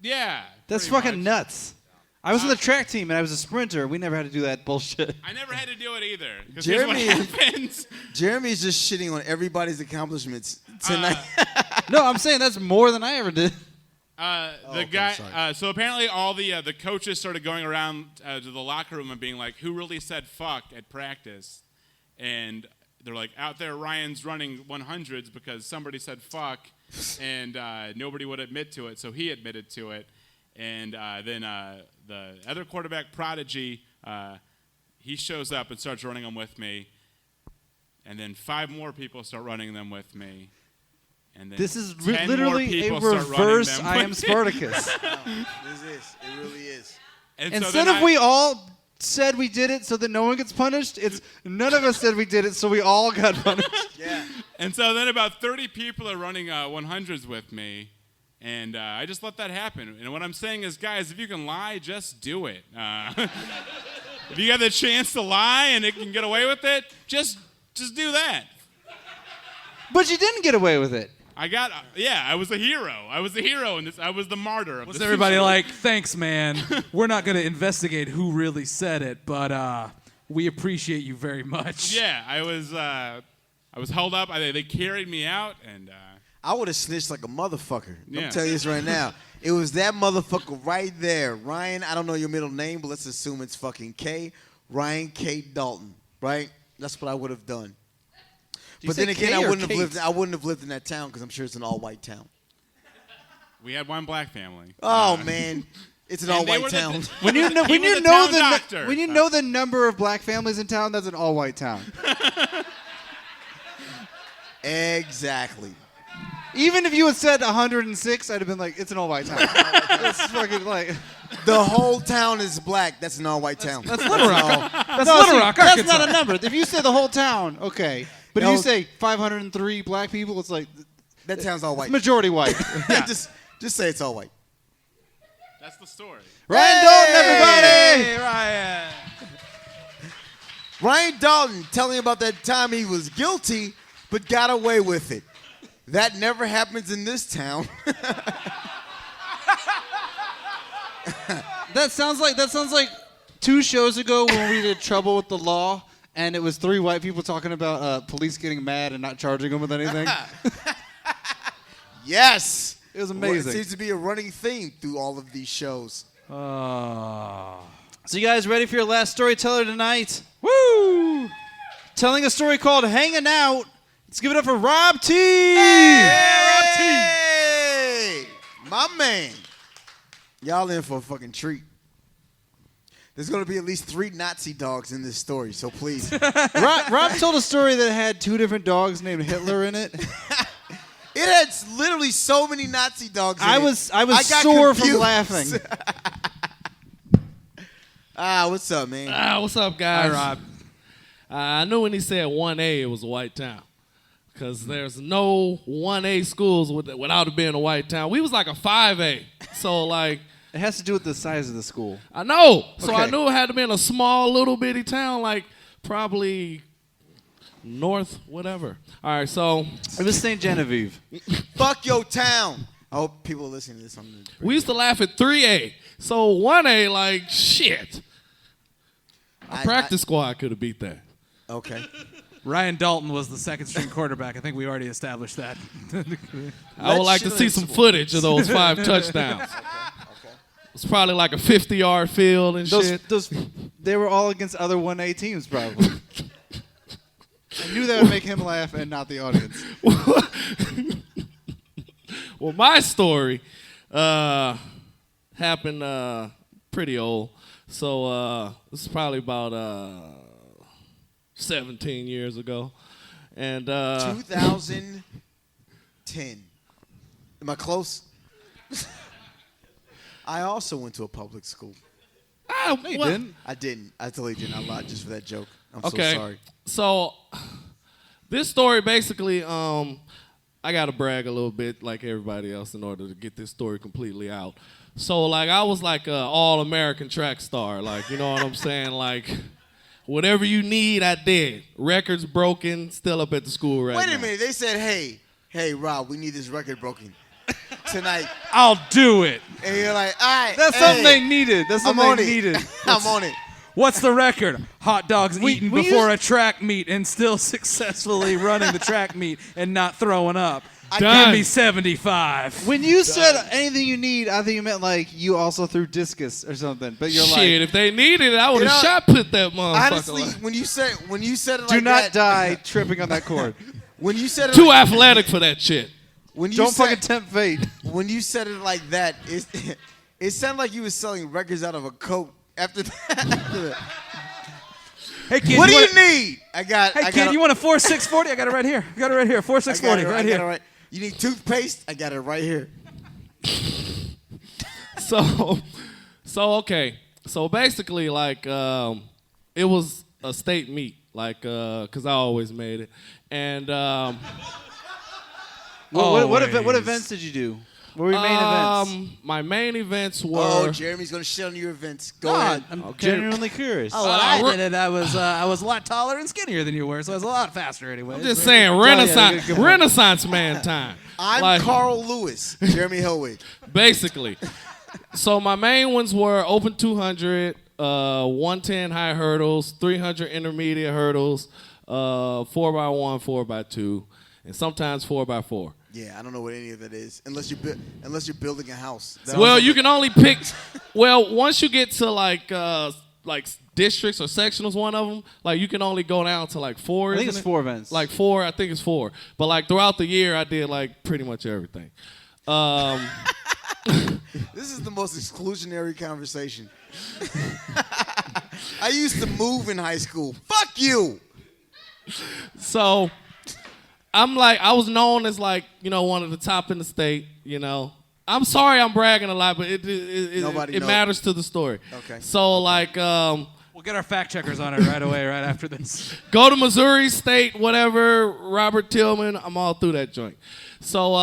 [SPEAKER 7] Yeah.
[SPEAKER 5] That's
[SPEAKER 7] pretty
[SPEAKER 5] fucking
[SPEAKER 7] much.
[SPEAKER 5] nuts. I was on the track team, and I was a sprinter. We never had to do that bullshit.
[SPEAKER 7] I never had to do it either. Because here's what
[SPEAKER 3] Jeremy-
[SPEAKER 7] happens.
[SPEAKER 3] Jeremy's just shitting on everybody's accomplishments tonight.
[SPEAKER 5] No, I'm saying that's more than I ever did.
[SPEAKER 7] The
[SPEAKER 3] okay,
[SPEAKER 7] guy.
[SPEAKER 3] sorry.
[SPEAKER 7] So apparently, all the coaches started going around to the locker room and being like, "Who really said fuck at practice?" And they're like, "Out there, Ryan's running 100s because somebody said fuck, and nobody would admit to it, so he admitted to it." And then the other quarterback, Prodigy, he shows up and starts running them with me. And then 5 more people start running them with me. And then
[SPEAKER 5] This is
[SPEAKER 7] 10 more
[SPEAKER 5] literally a
[SPEAKER 7] people start running
[SPEAKER 5] reverse
[SPEAKER 7] them
[SPEAKER 5] I Am
[SPEAKER 7] with me.
[SPEAKER 5] Spartacus.
[SPEAKER 3] This is. It really is.
[SPEAKER 7] And so
[SPEAKER 5] Instead
[SPEAKER 7] then
[SPEAKER 5] of we all said we did it so that no one gets punished. It's none of us said we did it so we all got punished.
[SPEAKER 3] Yeah.
[SPEAKER 7] And so then about 30 people are running 100s with me, and I just let that happen. And what I'm saying is, guys, if you can lie, just do it. If you got the chance to lie and it can get away with it, just do that.
[SPEAKER 5] But you didn't get away with it.
[SPEAKER 7] I was a hero. I was the hero in this. I was the martyr of
[SPEAKER 4] Was
[SPEAKER 7] this
[SPEAKER 4] everybody
[SPEAKER 7] situation.
[SPEAKER 4] like, thanks, man. We're not going to investigate who really said it, but we appreciate you very much.
[SPEAKER 7] Yeah, I was held up. They carried me out, and
[SPEAKER 3] I would have snitched like a motherfucker.
[SPEAKER 7] Yeah.
[SPEAKER 3] I'm telling you this right now. It was that motherfucker right there. Ryan, I don't know your middle name, but let's assume it's fucking K. Ryan K. Dalton, right? That's what I would have done. But then again, I wouldn't have lived in that town because I'm sure it's an all-white town.
[SPEAKER 7] we had one black family.
[SPEAKER 3] Oh, man. It's an
[SPEAKER 7] And they
[SPEAKER 3] all-white
[SPEAKER 7] were the-
[SPEAKER 3] town.
[SPEAKER 5] When you know,
[SPEAKER 7] He
[SPEAKER 5] when
[SPEAKER 7] was
[SPEAKER 5] you
[SPEAKER 7] the
[SPEAKER 5] know
[SPEAKER 7] town
[SPEAKER 5] the
[SPEAKER 7] doctor.
[SPEAKER 5] when you know the number of black families in town, that's an all-white town.
[SPEAKER 3] Exactly.
[SPEAKER 5] Even if you had said 106, I'd have been like, it's an all-white town. That's fucking like.
[SPEAKER 3] The whole town is black. That's an all-white town.
[SPEAKER 5] That's Little Rock.
[SPEAKER 4] That's Little Rock,
[SPEAKER 5] That's
[SPEAKER 4] Arkansas.
[SPEAKER 5] not a number. If you say the whole town, okay. But if
[SPEAKER 3] No.
[SPEAKER 5] you say 503 black people, it's like
[SPEAKER 3] That town's all white.
[SPEAKER 5] majority white.
[SPEAKER 3] just say it's all white.
[SPEAKER 7] That's the story.
[SPEAKER 5] Ryan Dalton, everybody!
[SPEAKER 4] Hey, Ryan.
[SPEAKER 3] Ryan Dalton telling about that time he was guilty but got away with it. That never happens in this town.
[SPEAKER 5] That sounds like 2 shows ago when we did Trouble with the Law, and it was 3 white people talking about police getting mad and not charging them with anything.
[SPEAKER 3] Yes.
[SPEAKER 5] It was
[SPEAKER 3] Well,
[SPEAKER 5] amazing.
[SPEAKER 3] it seems to be a running theme through all of these shows.
[SPEAKER 5] So you guys ready for your last storyteller tonight? Woo! Telling a story called Hanging Out. Let's give it up for Rob T.
[SPEAKER 3] Hey, my man. Y'all in for a fucking treat. There's going to be at least 3 Nazi dogs in this story, so please.
[SPEAKER 5] Rob told a story that had 2 different dogs named Hitler in it.
[SPEAKER 3] It had literally so many Nazi dogs in
[SPEAKER 5] I
[SPEAKER 3] it.
[SPEAKER 5] was
[SPEAKER 3] got
[SPEAKER 5] sore from
[SPEAKER 3] confused.
[SPEAKER 5] laughing.
[SPEAKER 3] What's up, man?
[SPEAKER 8] What's up, guys?
[SPEAKER 4] Hi, Rob.
[SPEAKER 8] I knew when he said 1A, it was a white town. Because there's no 1A schools without it being a white town. We was like a 5A. So, like,
[SPEAKER 5] It has to do with the size of the school.
[SPEAKER 8] I know. So I
[SPEAKER 5] Okay.
[SPEAKER 8] knew it had to be in a small, little bitty town, like probably north, whatever. All right, so
[SPEAKER 5] It was St. Genevieve.
[SPEAKER 3] Fuck your town. I hope people are listening to this on the
[SPEAKER 8] we used to laugh at 3A. So 1A, like, shit.
[SPEAKER 3] I-
[SPEAKER 8] Practice squad could have beat that.
[SPEAKER 3] Okay.
[SPEAKER 4] Ryan Dalton was the second-string quarterback. I think we already established that.
[SPEAKER 8] I would like to see some footage of those 5 touchdowns. It's probably like a 50-yard field and shit.
[SPEAKER 5] They were all against other 1A teams, probably. I knew that would make him laugh and not the audience.
[SPEAKER 8] Well, my story happened pretty old. So this is probably about 17 years ago. And
[SPEAKER 3] 2010. Am I close? I also went to a public school.
[SPEAKER 8] I
[SPEAKER 5] didn't.
[SPEAKER 3] I didn't. I totally didn't. I lied just for that joke. I'm
[SPEAKER 8] Okay.
[SPEAKER 3] so sorry.
[SPEAKER 8] So this story basically, I got to brag a little bit like everybody else in order to get this story completely out. So, like, I was like an all-American track star. Like, you know what I'm saying? Like, whatever you need, I did. Records broken, still up at the school right now.
[SPEAKER 3] Wait a minute. They said, hey, Rob, we need this record broken tonight.
[SPEAKER 4] I'll do it.
[SPEAKER 3] And you're like, all right.
[SPEAKER 5] That's
[SPEAKER 3] hey,
[SPEAKER 5] something they needed. That's
[SPEAKER 3] I'm
[SPEAKER 5] something
[SPEAKER 3] on
[SPEAKER 5] they
[SPEAKER 3] it.
[SPEAKER 5] needed.
[SPEAKER 3] I'm on it.
[SPEAKER 4] What's the record? Hot dogs eaten
[SPEAKER 5] we
[SPEAKER 4] before a track meet and still successfully running the track meet and not throwing up.
[SPEAKER 8] Done.
[SPEAKER 4] Give me 75.
[SPEAKER 5] When you said anything you need, I think you meant like you also threw discus or something. But you're
[SPEAKER 8] Shit,
[SPEAKER 5] like,
[SPEAKER 8] if they needed it, I would
[SPEAKER 3] You
[SPEAKER 8] have
[SPEAKER 3] know,
[SPEAKER 8] shot put that motherfucker.
[SPEAKER 3] Honestly,
[SPEAKER 8] like.
[SPEAKER 3] when you said it like
[SPEAKER 5] do not
[SPEAKER 3] that,
[SPEAKER 5] die tripping on that cord.
[SPEAKER 3] when you said it
[SPEAKER 8] Too
[SPEAKER 3] like,
[SPEAKER 8] athletic for that shit.
[SPEAKER 3] when you
[SPEAKER 5] Don't
[SPEAKER 3] said,
[SPEAKER 5] fucking tempt fate.
[SPEAKER 3] when you said it like that, it sounded like you was selling records out of a coat. After that,
[SPEAKER 4] Hey, kid,
[SPEAKER 3] what do
[SPEAKER 4] wanna-
[SPEAKER 3] you need? I got.
[SPEAKER 4] Hey,
[SPEAKER 3] I
[SPEAKER 4] kid,
[SPEAKER 3] got
[SPEAKER 4] you want a 4640? I got it right here. I got it right here.
[SPEAKER 3] I
[SPEAKER 4] 4640,
[SPEAKER 3] got it
[SPEAKER 4] right
[SPEAKER 3] I got
[SPEAKER 4] here.
[SPEAKER 3] it right. You need toothpaste? I got it right here.
[SPEAKER 8] So okay. So basically, like, it was a state meet, like, because I always made it. And
[SPEAKER 5] What events did you do? What were your main events?
[SPEAKER 8] My main events were.
[SPEAKER 3] Oh, Jeremy's gonna shit on your events. Go ahead.
[SPEAKER 5] I'm genuinely curious.
[SPEAKER 4] Oh, when I did it, I was a lot taller and skinnier than you were, so I was a lot faster anyway.
[SPEAKER 8] I'm just saying, Renaissance man time.
[SPEAKER 3] I'm
[SPEAKER 8] like,
[SPEAKER 3] Carl Lewis, Jeremy Hillwig.
[SPEAKER 8] Basically. So my main ones were open 200, 110 high hurdles, 300 intermediate hurdles, 4x1, 4x2, and sometimes 4x4.
[SPEAKER 3] Yeah, I don't know what any of that is, unless you're building a house.
[SPEAKER 8] Well, you can only pick. Well, once you get to like districts or sectionals, one of them, like you can only go down to like 4.
[SPEAKER 5] I think it's 4 events.
[SPEAKER 8] Like 4, I think it's 4. But like throughout the year, I did like pretty much everything.
[SPEAKER 3] This is the most exclusionary conversation. I used to move in high school. Fuck you.
[SPEAKER 8] So I'm like, I was known as like, one of the top in the state, I'm sorry I'm bragging a lot, but it matters to the story.
[SPEAKER 3] Okay.
[SPEAKER 8] So like,
[SPEAKER 4] We'll get our fact checkers on it right away, right after this.
[SPEAKER 8] go to Missouri State, whatever, Robert Tillman, I'm all through that joint. So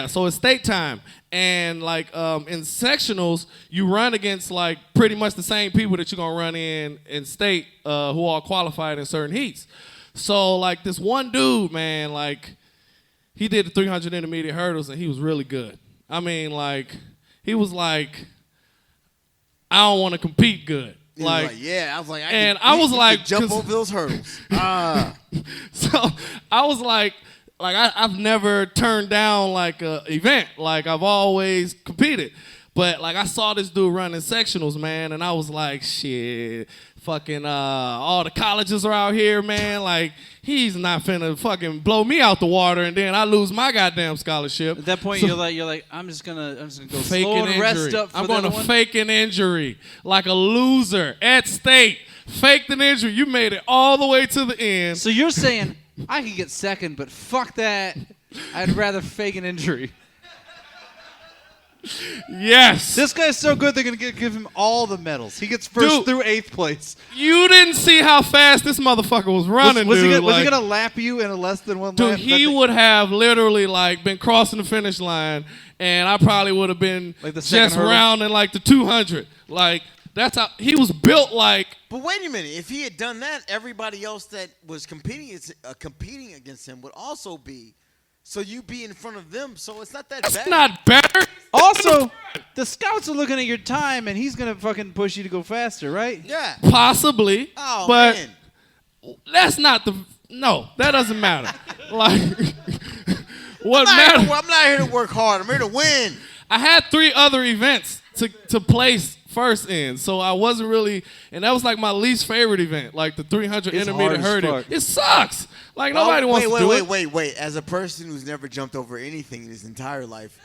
[SPEAKER 8] so it's state time. And like in sectionals, you run against like pretty much the same people that you're gonna run in state who are qualified in certain heats. So like this one dude, man, like he did the 300 intermediate hurdles and he was really good. I mean, like he was like, I don't want to compete good. Like,
[SPEAKER 3] yeah, I was like,
[SPEAKER 8] I was like,
[SPEAKER 3] jump over those hurdles.
[SPEAKER 8] So I was like I've never turned down like a event. Like I've always competed. But like I saw this dude running sectionals, man, and I was like, shit, fucking all the colleges are out here, man. Like he's not finna fucking blow me out the water and then I lose my goddamn scholarship.
[SPEAKER 5] At that point, you're like, I'm just gonna go
[SPEAKER 8] fake
[SPEAKER 5] slow
[SPEAKER 8] an
[SPEAKER 5] and rest
[SPEAKER 8] injury.
[SPEAKER 5] up for
[SPEAKER 8] I'm
[SPEAKER 5] that
[SPEAKER 8] gonna
[SPEAKER 5] one.
[SPEAKER 8] fake an injury like a loser at state. Faked an injury. You made it all the way to the end.
[SPEAKER 5] So you're saying I could get second, but fuck that. I'd rather fake an injury.
[SPEAKER 8] Yes.
[SPEAKER 5] This guy's so good they're gonna give him all the medals. He gets first through 8th place.
[SPEAKER 8] You didn't see how fast this motherfucker was running,
[SPEAKER 5] Was
[SPEAKER 8] dude.
[SPEAKER 5] he gonna lap you in a less than one
[SPEAKER 8] Dude,
[SPEAKER 5] lap?
[SPEAKER 8] he would have literally like been crossing the finish line, and I probably would have been
[SPEAKER 5] Like the second
[SPEAKER 8] just
[SPEAKER 5] hurdle?
[SPEAKER 8] rounding like the 200. Like that's how he was built. Like
[SPEAKER 3] But wait a minute. If he had done that, everybody else that was competing against him would also be. So you be in front of them. So it's not that
[SPEAKER 8] that's
[SPEAKER 3] bad.
[SPEAKER 8] not better.
[SPEAKER 5] Also, the scouts are looking at your time, and he's gonna fucking push you to go faster, right?
[SPEAKER 3] Yeah.
[SPEAKER 8] Possibly.
[SPEAKER 3] Oh
[SPEAKER 8] but
[SPEAKER 3] man.
[SPEAKER 8] that's not the. No, that doesn't matter. Like what matters?
[SPEAKER 3] I'm not here to work hard. I'm here to win.
[SPEAKER 8] I had 3 other events to place first in, so I wasn't really, and that was like my least favorite event, like the 300
[SPEAKER 5] It's
[SPEAKER 8] intermediate
[SPEAKER 5] hard as
[SPEAKER 8] hurdle.
[SPEAKER 5] fuck.
[SPEAKER 8] It sucks. Like nobody wants to do it.
[SPEAKER 3] Wait. As a person who's never jumped over anything in his entire life,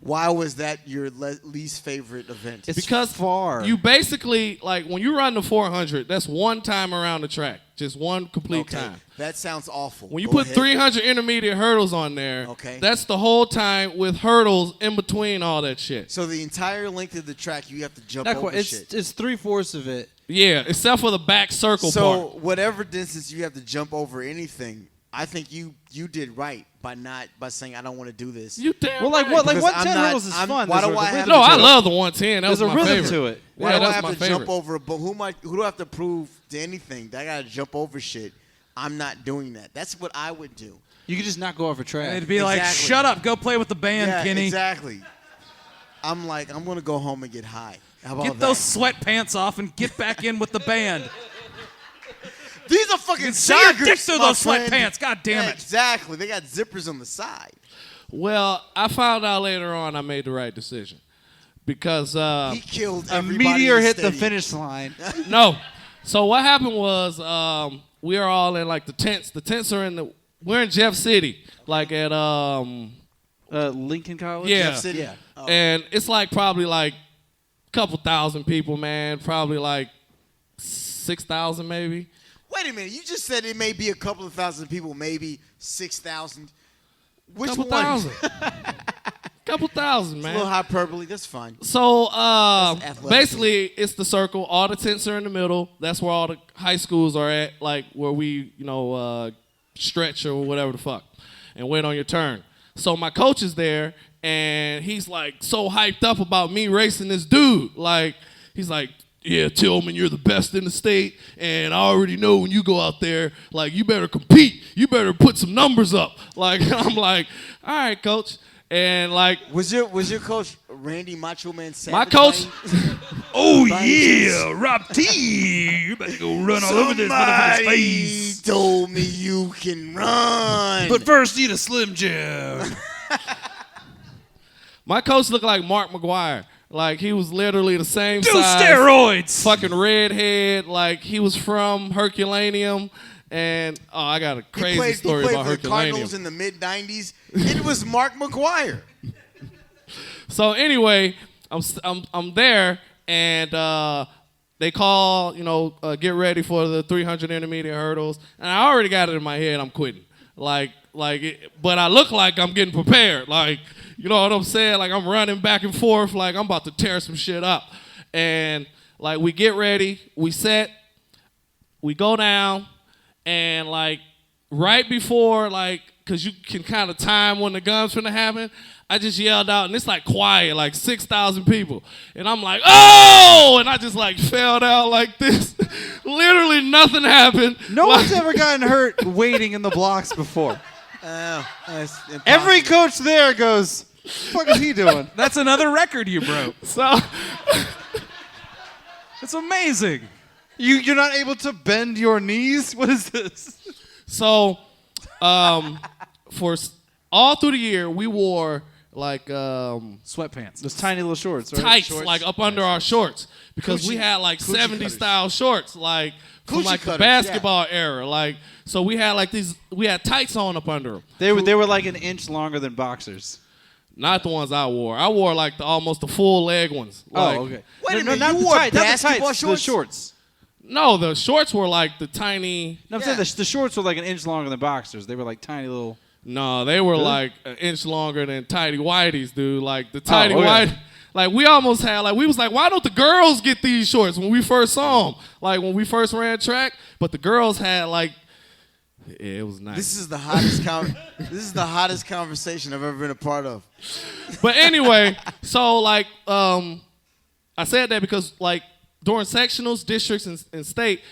[SPEAKER 3] why was that your least favorite event?
[SPEAKER 5] It's
[SPEAKER 8] Because
[SPEAKER 5] far.
[SPEAKER 8] you basically, like when you run the 400, that's one time around the track, just one complete time.
[SPEAKER 3] That sounds awful.
[SPEAKER 8] When you
[SPEAKER 3] Go
[SPEAKER 8] put
[SPEAKER 3] ahead.
[SPEAKER 8] 300 intermediate hurdles on there,
[SPEAKER 3] Okay.
[SPEAKER 8] that's the whole time with hurdles in between all that shit.
[SPEAKER 3] So the entire length of the track, you have to jump
[SPEAKER 5] Not
[SPEAKER 3] over
[SPEAKER 5] quite.
[SPEAKER 3] shit.
[SPEAKER 5] It's 3/4 of it.
[SPEAKER 8] Yeah, except for the back circle
[SPEAKER 3] So
[SPEAKER 8] part.
[SPEAKER 3] whatever distance you have to jump over anything, I think you did right by saying I don't want to do this.
[SPEAKER 8] You damn
[SPEAKER 5] Well, like
[SPEAKER 8] right.
[SPEAKER 5] what? Like
[SPEAKER 3] Because
[SPEAKER 5] 110
[SPEAKER 3] I'm not-
[SPEAKER 5] hurdles is
[SPEAKER 3] I'm-
[SPEAKER 5] fun.
[SPEAKER 3] why
[SPEAKER 5] There's
[SPEAKER 3] do
[SPEAKER 5] a
[SPEAKER 3] I have
[SPEAKER 5] rhythm
[SPEAKER 8] No,
[SPEAKER 5] to
[SPEAKER 8] I
[SPEAKER 5] it.
[SPEAKER 8] love the 110. That
[SPEAKER 5] There's
[SPEAKER 8] was
[SPEAKER 5] a
[SPEAKER 8] my
[SPEAKER 5] rhythm
[SPEAKER 8] favorite.
[SPEAKER 5] to it.
[SPEAKER 3] Why
[SPEAKER 8] Yeah,
[SPEAKER 3] do I
[SPEAKER 8] that's
[SPEAKER 3] have
[SPEAKER 8] my
[SPEAKER 3] to
[SPEAKER 8] favorite.
[SPEAKER 3] jump over a boat? Who do I have to prove to anything that I got to jump over shit? I'm not doing that. That's what I would do.
[SPEAKER 5] You could just not go off a track.
[SPEAKER 4] It'd be like,
[SPEAKER 3] Exactly.
[SPEAKER 4] shut up, go play with the band,
[SPEAKER 3] Yeah,
[SPEAKER 4] Kenny.
[SPEAKER 3] exactly. I'm like, I'm gonna go home and get high. How about
[SPEAKER 4] Get
[SPEAKER 3] that?
[SPEAKER 4] those sweatpants off and get back in with the band.
[SPEAKER 3] These are fucking
[SPEAKER 4] See your dick
[SPEAKER 3] joggers,
[SPEAKER 4] through
[SPEAKER 3] my
[SPEAKER 4] those
[SPEAKER 3] friend.
[SPEAKER 4] sweatpants. God damn
[SPEAKER 3] Yeah,
[SPEAKER 4] it.
[SPEAKER 3] Exactly. They got zippers on the side.
[SPEAKER 8] Well, I found out later on I made the right decision. Because,
[SPEAKER 3] He killed
[SPEAKER 5] A
[SPEAKER 3] everybody
[SPEAKER 5] meteor
[SPEAKER 3] in the
[SPEAKER 5] hit the
[SPEAKER 3] stadium.
[SPEAKER 5] finish line.
[SPEAKER 8] no. So what happened was we are all in like the tents. The tents are we're in Jeff City. Like at,
[SPEAKER 5] Lincoln College?
[SPEAKER 8] Yeah.
[SPEAKER 3] Jeff City.
[SPEAKER 5] Yeah.
[SPEAKER 3] Oh.
[SPEAKER 8] and it's like probably like a couple thousand people, man. Probably like 6,000 maybe.
[SPEAKER 3] Wait a minute. You just said it may be a couple of thousand people, maybe 6,000. Which
[SPEAKER 8] Couple
[SPEAKER 3] one?
[SPEAKER 8] thousand. Couple thousand,
[SPEAKER 3] A
[SPEAKER 8] man.
[SPEAKER 3] little hyperbole. That's fine.
[SPEAKER 8] So
[SPEAKER 3] That's athleticism.
[SPEAKER 8] basically, it's the circle. All the tents are in the middle. That's where all the high schools are at, like where we, stretch or whatever the fuck, and wait on your turn. So my coach is there, and he's like so hyped up about me racing this dude. Like he's like, yeah, Tillman, you're the best in the state, and I already know when you go out there, like you better compete. You better put some numbers up. Like I'm like, all right, coach. And like,
[SPEAKER 3] Was your coach Randy Macho Man Savage?
[SPEAKER 8] my coach,
[SPEAKER 9] Oh yeah, Rob T. You better go run all over this motherfucker's
[SPEAKER 3] Somebody
[SPEAKER 9] face.
[SPEAKER 3] told me you can run.
[SPEAKER 9] But first, eat a Slim Jim.
[SPEAKER 8] my coach looked like Mark McGuire. Like he was literally the same
[SPEAKER 9] Do
[SPEAKER 8] size.
[SPEAKER 9] steroids.
[SPEAKER 8] Fucking redhead. Like he was from Herculaneum. And I got a crazy story
[SPEAKER 3] he played
[SPEAKER 8] about
[SPEAKER 3] for the Cardinals
[SPEAKER 8] Herculaneum.
[SPEAKER 3] in the mid-90s. It was Mark McGuire.
[SPEAKER 8] So anyway, I'm there, and they call, get ready for the 300 intermediate hurdles, and I already got it in my head. I'm quitting. But I look like I'm getting prepared. Like, you know what I'm saying? Like I'm running back and forth. Like I'm about to tear some shit up. And like we get ready, we set, we go down. And like right before, like, cause you can kind of time when the gun's finna happen, I just yelled out, and it's like quiet, like 6,000 people, and I'm like, oh, and I just like fell down like this. Literally nothing happened.
[SPEAKER 5] No
[SPEAKER 8] Like-
[SPEAKER 5] one's ever gotten hurt waiting in the blocks before.
[SPEAKER 3] That's impossible.
[SPEAKER 5] Every coach there goes, what the fuck is he doing?
[SPEAKER 4] That's another record you broke.
[SPEAKER 8] So
[SPEAKER 4] It's amazing.
[SPEAKER 5] You're not able to bend your knees? What is this?
[SPEAKER 8] So, all through the year, we wore like
[SPEAKER 4] Sweatpants.
[SPEAKER 5] Those tiny little shorts, right?
[SPEAKER 8] tights,
[SPEAKER 5] Shorts.
[SPEAKER 8] like up under our shorts, because we
[SPEAKER 3] Coochie-
[SPEAKER 8] had like
[SPEAKER 3] coochie
[SPEAKER 8] 70s
[SPEAKER 3] cutters.
[SPEAKER 8] style shorts, like from
[SPEAKER 3] Coochie
[SPEAKER 8] like the
[SPEAKER 3] cutters,
[SPEAKER 8] basketball era. Like, so we had like these, we had tights on up under them.
[SPEAKER 5] They were like an inch longer than boxers.
[SPEAKER 8] Not the ones I wore. I wore like almost the full leg ones. Like,
[SPEAKER 3] Wait a minute,
[SPEAKER 5] not
[SPEAKER 3] you
[SPEAKER 5] the
[SPEAKER 3] wore
[SPEAKER 5] tights, not the
[SPEAKER 3] basketball
[SPEAKER 5] tights,
[SPEAKER 3] shorts?
[SPEAKER 5] the shorts.
[SPEAKER 8] No, the shorts were like the tiny.
[SPEAKER 5] No, I'm saying the shorts were like an inch longer than boxers. They were like tiny little.
[SPEAKER 8] No, they were like an inch longer than tidy whities, dude. Like the tidy
[SPEAKER 5] okay.
[SPEAKER 8] white. Like we almost had, like we was like, why don't the girls get these shorts when we first saw them? Like when we first ran track, but the girls had like, yeah, it was nice.
[SPEAKER 3] This is the hottest this is the hottest conversation I've ever been a part of.
[SPEAKER 8] But anyway, so like I said that because like during sectionals, districts, and state,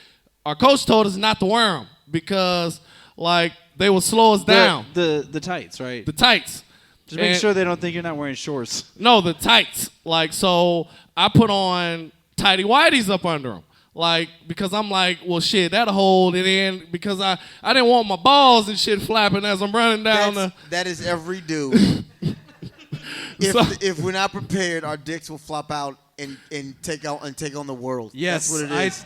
[SPEAKER 8] our coach told us not to wear them because like they would slow us down.
[SPEAKER 5] The tights, right?
[SPEAKER 8] The tights.
[SPEAKER 5] Just make
[SPEAKER 8] And-
[SPEAKER 5] sure they don't think you're not wearing shorts.
[SPEAKER 8] No, the tights. Like, so I put on tidy whities up under them. Like, because I'm like, well, shit, that'll hold it in because I didn't want my balls and shit flapping as I'm running down
[SPEAKER 3] That is every dude.
[SPEAKER 8] So-
[SPEAKER 3] if we're not prepared, our dicks will flop out and take on the world.
[SPEAKER 4] Yes,
[SPEAKER 3] That's what it is.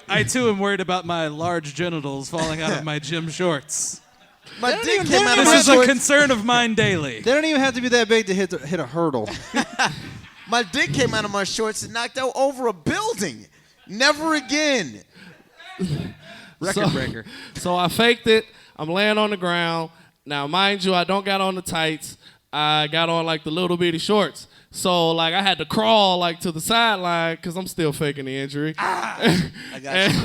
[SPEAKER 4] I too am worried about my large genitals falling out of my gym shorts.
[SPEAKER 3] My dick came out of
[SPEAKER 4] This
[SPEAKER 3] my
[SPEAKER 4] is a concern of mine daily.
[SPEAKER 5] They don't even have to be that big to hit a hurdle.
[SPEAKER 3] My dick came out of my shorts and knocked out over a building. Never again.
[SPEAKER 4] Record breaker.
[SPEAKER 8] So I faked it. I'm laying on the ground. Now, mind you, I don't got on the tights. I got on like the little bitty shorts. So like I had to crawl like to the sideline because I'm still faking the injury.
[SPEAKER 3] I got you.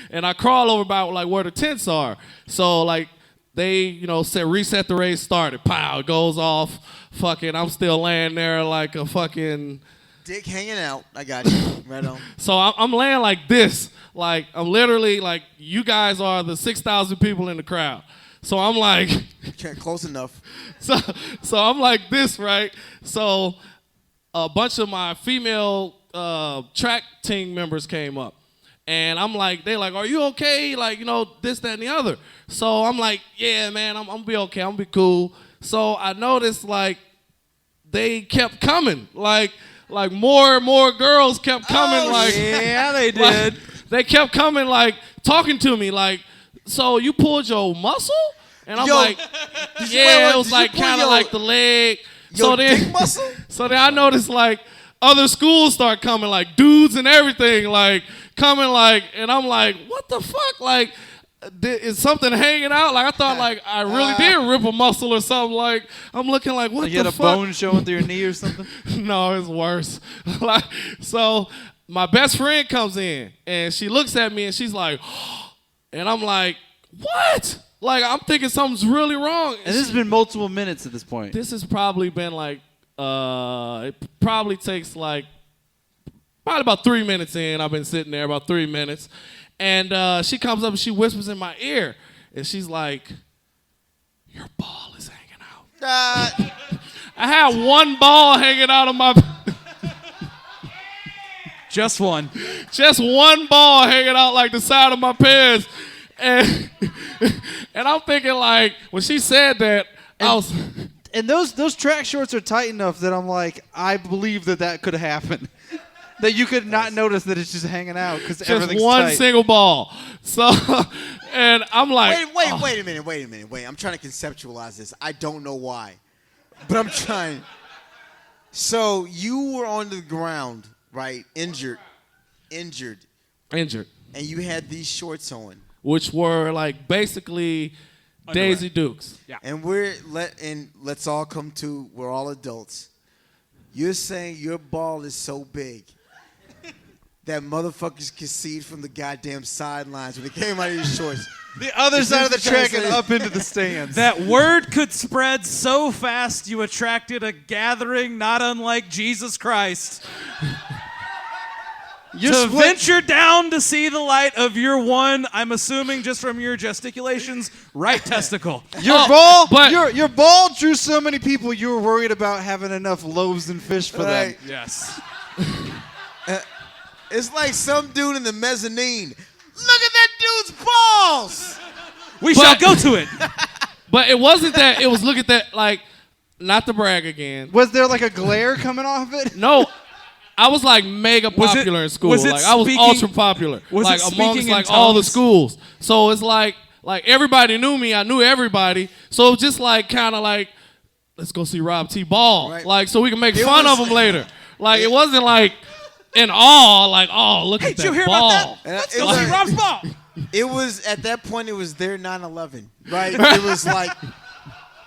[SPEAKER 8] And I crawl over about like where the tents are. So like they, said reset the race started. Pow, it goes off. Fucking, I'm still laying there like a fucking.
[SPEAKER 3] Dick hanging out. I got you. Right on.
[SPEAKER 8] So I'm laying like this. Like I'm literally like you guys are the 6,000 people in the crowd. So I'm like.
[SPEAKER 3] Okay, close enough.
[SPEAKER 8] So I'm like this, right? So a bunch of my female track team members came up. And I'm like, they're like, are you okay? Like, this, that, and the other. So I'm like, yeah, man, I'm going to be okay. I'm going to be cool. So I noticed, like, they kept coming. Like more and more girls kept coming.
[SPEAKER 5] Yeah, they did.
[SPEAKER 8] Like, they kept coming, like, talking to me. Like, so you pulled your muscle? And I'm
[SPEAKER 3] Yo,
[SPEAKER 8] like,
[SPEAKER 3] did you-
[SPEAKER 8] yeah,
[SPEAKER 3] wait,
[SPEAKER 8] it was
[SPEAKER 3] did you
[SPEAKER 8] like
[SPEAKER 3] pull
[SPEAKER 8] kind of
[SPEAKER 3] your-
[SPEAKER 8] like the leg.
[SPEAKER 3] Your dick muscle?
[SPEAKER 8] So then I noticed like other schools start coming, like dudes and everything, like coming, like, and I'm like, what the fuck? Like, is something hanging out? Like I thought, like I really did rip a muscle or something. Like I'm looking like what
[SPEAKER 4] Like
[SPEAKER 8] the
[SPEAKER 4] you had a
[SPEAKER 8] fuck?
[SPEAKER 4] bone showing through your knee or something?
[SPEAKER 8] No, it's worse. Like so, my best friend comes in and she looks at me and she's like, and I'm like, what? Like I'm thinking something's really wrong.
[SPEAKER 4] And this has been multiple minutes at this point.
[SPEAKER 8] This has probably been like, it probably takes like, probably about 3 minutes in. I've been sitting there about 3 minutes. And she comes up and she whispers in my ear. And she's like, your ball is hanging out. I had one ball hanging out of my...
[SPEAKER 4] Just one.
[SPEAKER 8] Just one ball hanging out like the side of my pants. And I'm thinking like, when she said that, I was...
[SPEAKER 4] And those track shorts are tight enough that I'm like, I believe that could happen. That you could not notice that it's just hanging out because everything's
[SPEAKER 8] just one
[SPEAKER 4] tight.
[SPEAKER 8] single ball. So, and I'm like,
[SPEAKER 3] Wait a minute. I'm trying to conceptualize this. I don't know why, but I'm trying. So you were on the ground, right? Injured,
[SPEAKER 8] and
[SPEAKER 3] you had these shorts on,
[SPEAKER 8] which were like basically Daisy Dukes.
[SPEAKER 4] Yeah.
[SPEAKER 3] and let's all come to. We're all adults. You're saying your ball is so big that motherfuckers could see it from the goddamn sidelines when it came out of your shorts.
[SPEAKER 4] The other side of the track and
[SPEAKER 3] Translate.
[SPEAKER 4] up into the stands.
[SPEAKER 10] That word could spread so fast you attracted a gathering not unlike Jesus Christ. To venture down to see the light of your one, I'm assuming just from your gesticulations, right testicle.
[SPEAKER 4] Your ball drew so many people you were worried about having enough loaves and fish for them.
[SPEAKER 3] Right.
[SPEAKER 10] Yes.
[SPEAKER 3] It's like some dude in the mezzanine. Look at that dude's balls.
[SPEAKER 10] We shall go to it.
[SPEAKER 8] But it wasn't that. It was look at that, like, not to brag again.
[SPEAKER 4] Was there like a glare coming off it?
[SPEAKER 8] No. I was like mega popular in school.
[SPEAKER 10] was it
[SPEAKER 8] Like I was
[SPEAKER 10] speaking-
[SPEAKER 8] ultra popular.
[SPEAKER 10] was it
[SPEAKER 8] like
[SPEAKER 10] speaking
[SPEAKER 8] amongst
[SPEAKER 10] in
[SPEAKER 8] like all the
[SPEAKER 10] tongues?
[SPEAKER 8] schools. So it's like everybody knew me. I knew everybody. So it was just like kind of like, let's go see Rob T. Ball.
[SPEAKER 3] Right.
[SPEAKER 8] Like so we can make
[SPEAKER 3] It
[SPEAKER 8] fun
[SPEAKER 3] was-
[SPEAKER 8] of him later. Like it wasn't like in awe, like, oh, look at
[SPEAKER 10] Did you
[SPEAKER 8] that
[SPEAKER 10] hear
[SPEAKER 8] ball.
[SPEAKER 10] about that?
[SPEAKER 3] And
[SPEAKER 10] Let's
[SPEAKER 3] it
[SPEAKER 10] go
[SPEAKER 3] was-
[SPEAKER 10] see Rob's ball.
[SPEAKER 3] It was at that point. It was their 9/11, right? It was like,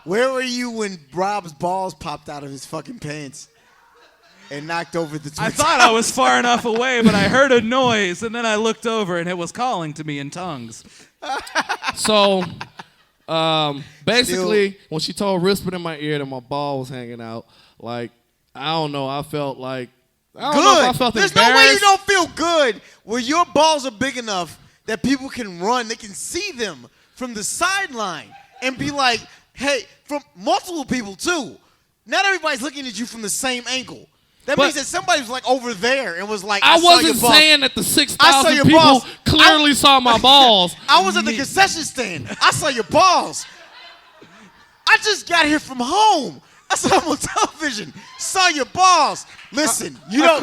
[SPEAKER 3] where were you when Rob's balls popped out of his fucking pants and knocked over the?
[SPEAKER 10] I thought I was far enough away, but I heard a noise, and then I looked over, and it was calling to me in tongues.
[SPEAKER 8] So, basically, when she told whispered in my ear that my ball was hanging out, like, I don't know, I felt like, I don't know if I felt
[SPEAKER 3] There's no way you
[SPEAKER 8] embarrassed.
[SPEAKER 3] don't feel good where your balls are big enough that people can run. They can see them from the sideline and be like, hey, from multiple people too. Not everybody's looking at you from the same angle. That
[SPEAKER 8] But-
[SPEAKER 3] means that somebody was like over there and was like,
[SPEAKER 8] I
[SPEAKER 3] saw your
[SPEAKER 8] wasn't
[SPEAKER 3] balls.
[SPEAKER 8] saying that the
[SPEAKER 3] I saw
[SPEAKER 8] 6,000
[SPEAKER 3] your
[SPEAKER 8] people
[SPEAKER 3] balls.
[SPEAKER 8] clearly saw my balls.
[SPEAKER 3] I was at the concession stand. I saw your balls. I just got here from home. I saw them on television. Saw your balls. Listen, you don't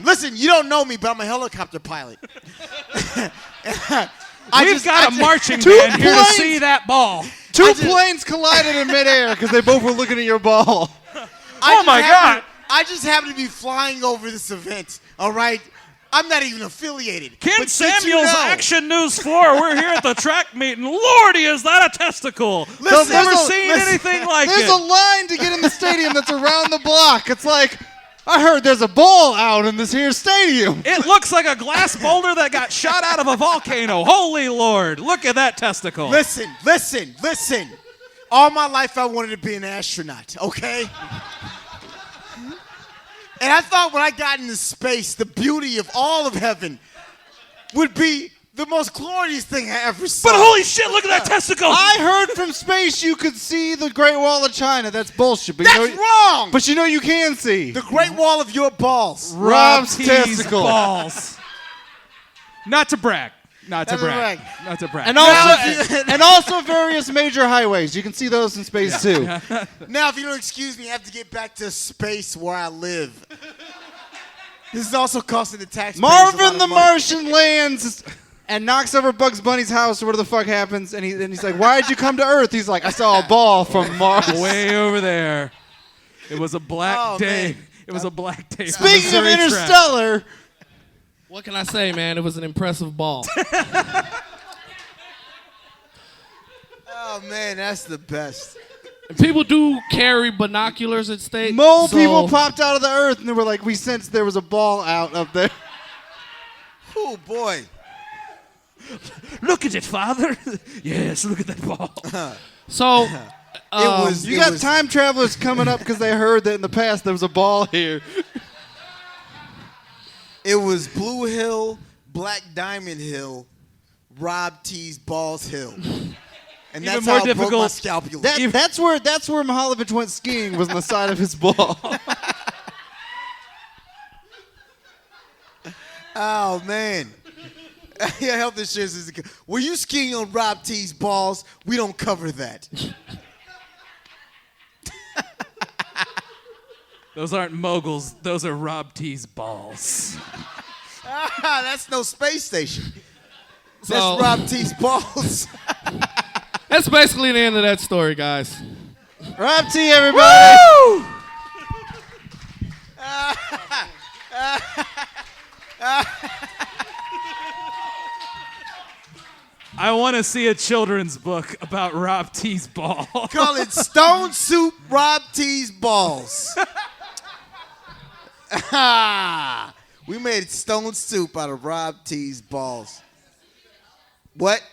[SPEAKER 3] listen. You don't know me, but I'm a helicopter pilot.
[SPEAKER 10] We've got a marching band here to see that ball.
[SPEAKER 4] Two planes collided in midair because they both were looking at your ball.
[SPEAKER 3] Oh my God! I just happen to be flying over this event. All right, I'm not even affiliated.
[SPEAKER 10] Ken
[SPEAKER 3] But did you
[SPEAKER 10] Samuels,
[SPEAKER 3] know-
[SPEAKER 10] Action News 4. We're here at the track meeting. Lordy, is that a testicle?
[SPEAKER 3] Listen,
[SPEAKER 10] I've never
[SPEAKER 3] listen,
[SPEAKER 10] seen
[SPEAKER 3] listen.
[SPEAKER 10] anything like
[SPEAKER 4] There's
[SPEAKER 10] it.
[SPEAKER 4] a line to get in the stadium that's around the block. It's like, I heard there's a ball out in this here stadium.
[SPEAKER 10] It looks like a glass boulder that got shot out of a volcano. Holy Lord, look at that testicle.
[SPEAKER 3] Listen. All my life I wanted to be an astronaut. Okay. And I thought when I got into space, the beauty of all of heaven would be the most glorious thing I ever saw.
[SPEAKER 10] But holy shit, look at that testicle.
[SPEAKER 4] I heard from space you could see the Great Wall of China. That's bullshit. But
[SPEAKER 3] That's wrong.
[SPEAKER 4] But you know you can see.
[SPEAKER 3] The Great Wall of your balls.
[SPEAKER 4] Rob's
[SPEAKER 10] T's
[SPEAKER 4] testicle.
[SPEAKER 10] balls. Not to brag. Not to
[SPEAKER 3] Not to
[SPEAKER 10] brag.
[SPEAKER 3] brag.
[SPEAKER 10] Not to brag.
[SPEAKER 4] And also various major highways. You can see those in space too.
[SPEAKER 3] Now, if you don't excuse me, I have to get back to space where I live. This is also costing the taxpayers a lot
[SPEAKER 4] Marvin
[SPEAKER 3] of
[SPEAKER 4] the
[SPEAKER 3] money.
[SPEAKER 4] Martian lands and knocks over Bugs Bunny's house or whatever the fuck happens. And he's like, why'd you come to Earth? He's like, I saw a ball from Mars.
[SPEAKER 10] Way over there. It was a black
[SPEAKER 3] Oh,
[SPEAKER 10] day.
[SPEAKER 3] man.
[SPEAKER 10] It was a black day. for
[SPEAKER 4] Speaking of
[SPEAKER 10] Missouri track.
[SPEAKER 4] Interstellar,
[SPEAKER 8] What can I say, man? It was an impressive ball.
[SPEAKER 3] Oh man, that's the best.
[SPEAKER 8] And people do carry binoculars at state.
[SPEAKER 11] Mole
[SPEAKER 8] so
[SPEAKER 11] people popped out of the earth and they were like, we sensed there was a ball out up there.
[SPEAKER 3] Oh boy.
[SPEAKER 9] Look at it, Father. Yes, look at that ball.
[SPEAKER 8] So
[SPEAKER 11] You got time travelers coming up because they heard that in the past there was a ball here.
[SPEAKER 3] It was Blue Hill, Black Diamond Hill, Rob T's Balls Hill. And that's
[SPEAKER 10] more
[SPEAKER 3] how I broke my
[SPEAKER 10] difficult-
[SPEAKER 3] scapula.
[SPEAKER 11] That's where Mihalevich went skiing, was on the side of his ball.
[SPEAKER 3] Oh man. Yeah, health insurance is. Were you skiing on Rob T's balls? We don't cover that.
[SPEAKER 10] Those aren't moguls. Those are Rob T's balls.
[SPEAKER 3] That's no space station.
[SPEAKER 8] So-
[SPEAKER 3] That's Rob T's balls.
[SPEAKER 8] that's basically the end of that story, guys.
[SPEAKER 11] Rob T, everybody.
[SPEAKER 3] Woo!
[SPEAKER 10] I want to see a children's book about Rob T's ball.
[SPEAKER 3] Call it Stone Soup Rob T's balls. We made stone soup out of Rob T's balls. What?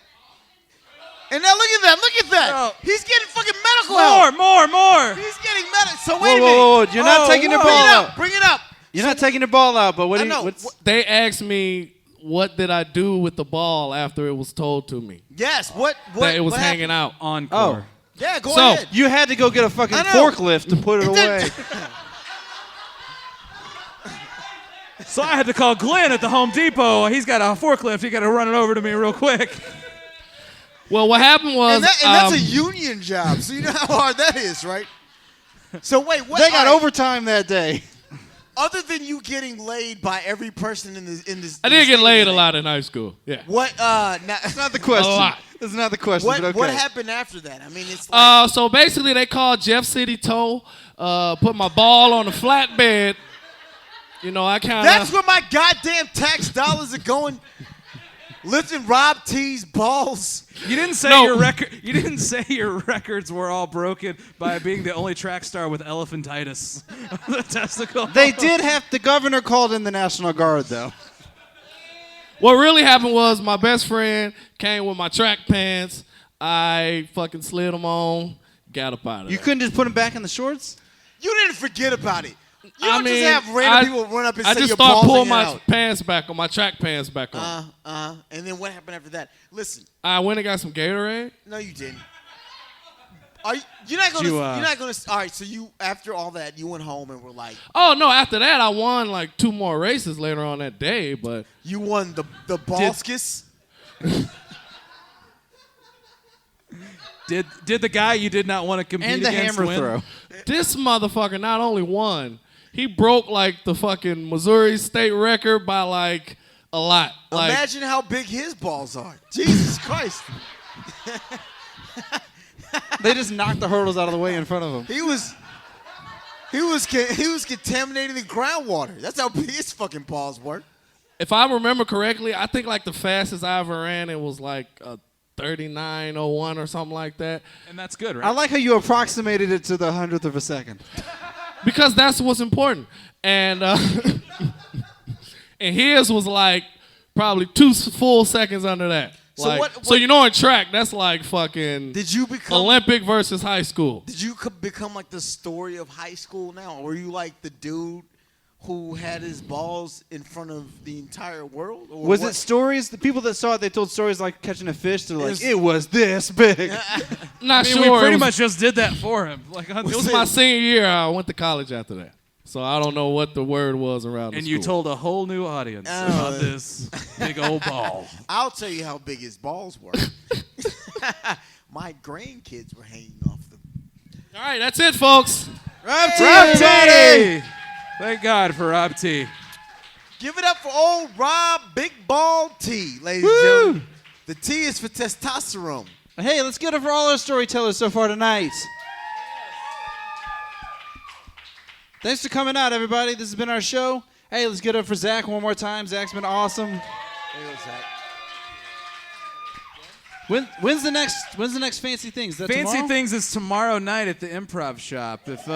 [SPEAKER 3] And now look at that. Look at that.
[SPEAKER 10] No.
[SPEAKER 3] He's getting fucking medical help.
[SPEAKER 10] More.
[SPEAKER 3] He's getting medical. So
[SPEAKER 11] Whoa,
[SPEAKER 3] wait a minute.
[SPEAKER 11] whoa, whoa. You're not taking your
[SPEAKER 3] Bring
[SPEAKER 11] ball
[SPEAKER 3] it up.
[SPEAKER 11] out.
[SPEAKER 3] Bring it up.
[SPEAKER 11] You're not taking your ball out, but what
[SPEAKER 3] I
[SPEAKER 11] do
[SPEAKER 3] know.
[SPEAKER 11] you... What's,
[SPEAKER 8] They asked me what did I do with the ball after it was told to me
[SPEAKER 3] Yes. What?
[SPEAKER 8] that it was
[SPEAKER 3] what
[SPEAKER 8] hanging
[SPEAKER 3] happened?
[SPEAKER 8] out.
[SPEAKER 10] Encore.
[SPEAKER 11] Oh.
[SPEAKER 3] Yeah. Go
[SPEAKER 8] So-
[SPEAKER 3] ahead.
[SPEAKER 11] you had to go get a fucking
[SPEAKER 3] I know.
[SPEAKER 11] forklift to put it away.
[SPEAKER 10] So I had to call Glenn at the Home Depot. He's got a forklift. He got to run it over to me real quick.
[SPEAKER 8] Well, what happened was
[SPEAKER 3] And that's a union job. So you know how hard that is, right? So wait. What?
[SPEAKER 11] They got
[SPEAKER 3] all right,
[SPEAKER 11] overtime that day.
[SPEAKER 3] Other than you getting laid by every person in this.
[SPEAKER 8] I did get laid a lot in high school. Yeah.
[SPEAKER 3] What?
[SPEAKER 11] That's not the question.
[SPEAKER 8] A lot.
[SPEAKER 11] That's not the question,
[SPEAKER 3] What?
[SPEAKER 11] but okay.
[SPEAKER 3] What happened after that? I mean, it's like.
[SPEAKER 8] So basically, they called Jeff City Tow, put my ball on the flatbed. You know, I kind
[SPEAKER 3] That's
[SPEAKER 8] of.
[SPEAKER 3] where my goddamn tax dollars are going. Lifting Rob T's balls.
[SPEAKER 10] You didn't say
[SPEAKER 8] No.
[SPEAKER 10] your record. You didn't say your records were all broken by being the only track star with elephantitis. The testicle.
[SPEAKER 11] They did have... The governor called in the National Guard, though.
[SPEAKER 8] What really happened was my best friend came with my track pants. I fucking slid them on, got up out of
[SPEAKER 11] You
[SPEAKER 8] there.
[SPEAKER 11] couldn't just put him back in the shorts?
[SPEAKER 3] You didn't forget about it. You
[SPEAKER 8] I
[SPEAKER 3] don't
[SPEAKER 8] mean,
[SPEAKER 3] just have random people run up and
[SPEAKER 8] I
[SPEAKER 3] say
[SPEAKER 8] just
[SPEAKER 3] your
[SPEAKER 8] started
[SPEAKER 3] balls
[SPEAKER 8] pulling
[SPEAKER 3] hanging
[SPEAKER 8] my
[SPEAKER 3] out.
[SPEAKER 8] pants back on, my track pants back on.
[SPEAKER 3] And then what happened after that? Listen,
[SPEAKER 8] I went and got some Gatorade.
[SPEAKER 3] no, you didn't. You're not gonna.
[SPEAKER 10] You,
[SPEAKER 3] You're not gonna. All right. So you, after all that, you went home and were like,
[SPEAKER 8] Oh no! After that, I won like 2 more races later on that day. But
[SPEAKER 3] you won the ballskis.
[SPEAKER 10] Did the guy you did not want to compete
[SPEAKER 11] And the
[SPEAKER 10] against
[SPEAKER 11] hammer
[SPEAKER 10] win?
[SPEAKER 11] throw.
[SPEAKER 8] this motherfucker not only won, he broke like the fucking Missouri state record by like a lot. Like,
[SPEAKER 3] Imagine how big his balls are. Jesus Christ.
[SPEAKER 11] They just knocked the hurdles out of the way in front of him.
[SPEAKER 3] He was contaminating the groundwater. That's how big his fucking balls were.
[SPEAKER 8] if I remember correctly, I think like the fastest I ever ran, it was like a 39:01 or something like that.
[SPEAKER 10] And that's good, right?
[SPEAKER 11] I like how you approximated it to the 100th of a second.
[SPEAKER 8] Because that's what's important. And and his was like probably 2 full seconds under that.
[SPEAKER 3] So
[SPEAKER 8] Like,
[SPEAKER 3] what-
[SPEAKER 8] so you know in track, that's like fucking
[SPEAKER 3] Did you become
[SPEAKER 8] Olympic versus high school.
[SPEAKER 3] Did you become like the story of high school now? Or were you like the dude who had his balls in front of the entire world? Or
[SPEAKER 11] Was
[SPEAKER 3] what?
[SPEAKER 11] it stories? The people that saw it, they told stories like catching a fish. They're like,
[SPEAKER 3] Is-
[SPEAKER 11] it was this big.
[SPEAKER 8] Not
[SPEAKER 10] I mean,
[SPEAKER 8] sure.
[SPEAKER 10] we
[SPEAKER 8] It
[SPEAKER 10] pretty
[SPEAKER 8] was-
[SPEAKER 10] much just did that for him. Like,
[SPEAKER 8] It was my senior year. I went to college after that. So I don't know what the word was around the
[SPEAKER 10] and
[SPEAKER 8] school.
[SPEAKER 10] you told a whole new audience about this big old ball.
[SPEAKER 3] I'll tell you how big his balls were. My grandkids were hanging off them.
[SPEAKER 8] All right, that's it, folks.
[SPEAKER 10] Rob T! Thank God for Rob T.
[SPEAKER 3] Give it up for old Rob Big Ball T, ladies and gentlemen. The T is for testosterone.
[SPEAKER 11] Hey, let's get it for all our storytellers so far tonight. Thanks for coming out, everybody. This has been our show. Hey, let's get it up for Zach one more time. Zach's been awesome.
[SPEAKER 3] There you go, Zach.
[SPEAKER 2] When's the next Fancy Things? Is that
[SPEAKER 10] Fancy
[SPEAKER 2] tomorrow?
[SPEAKER 10] Things is tomorrow night at the Improv Shop. If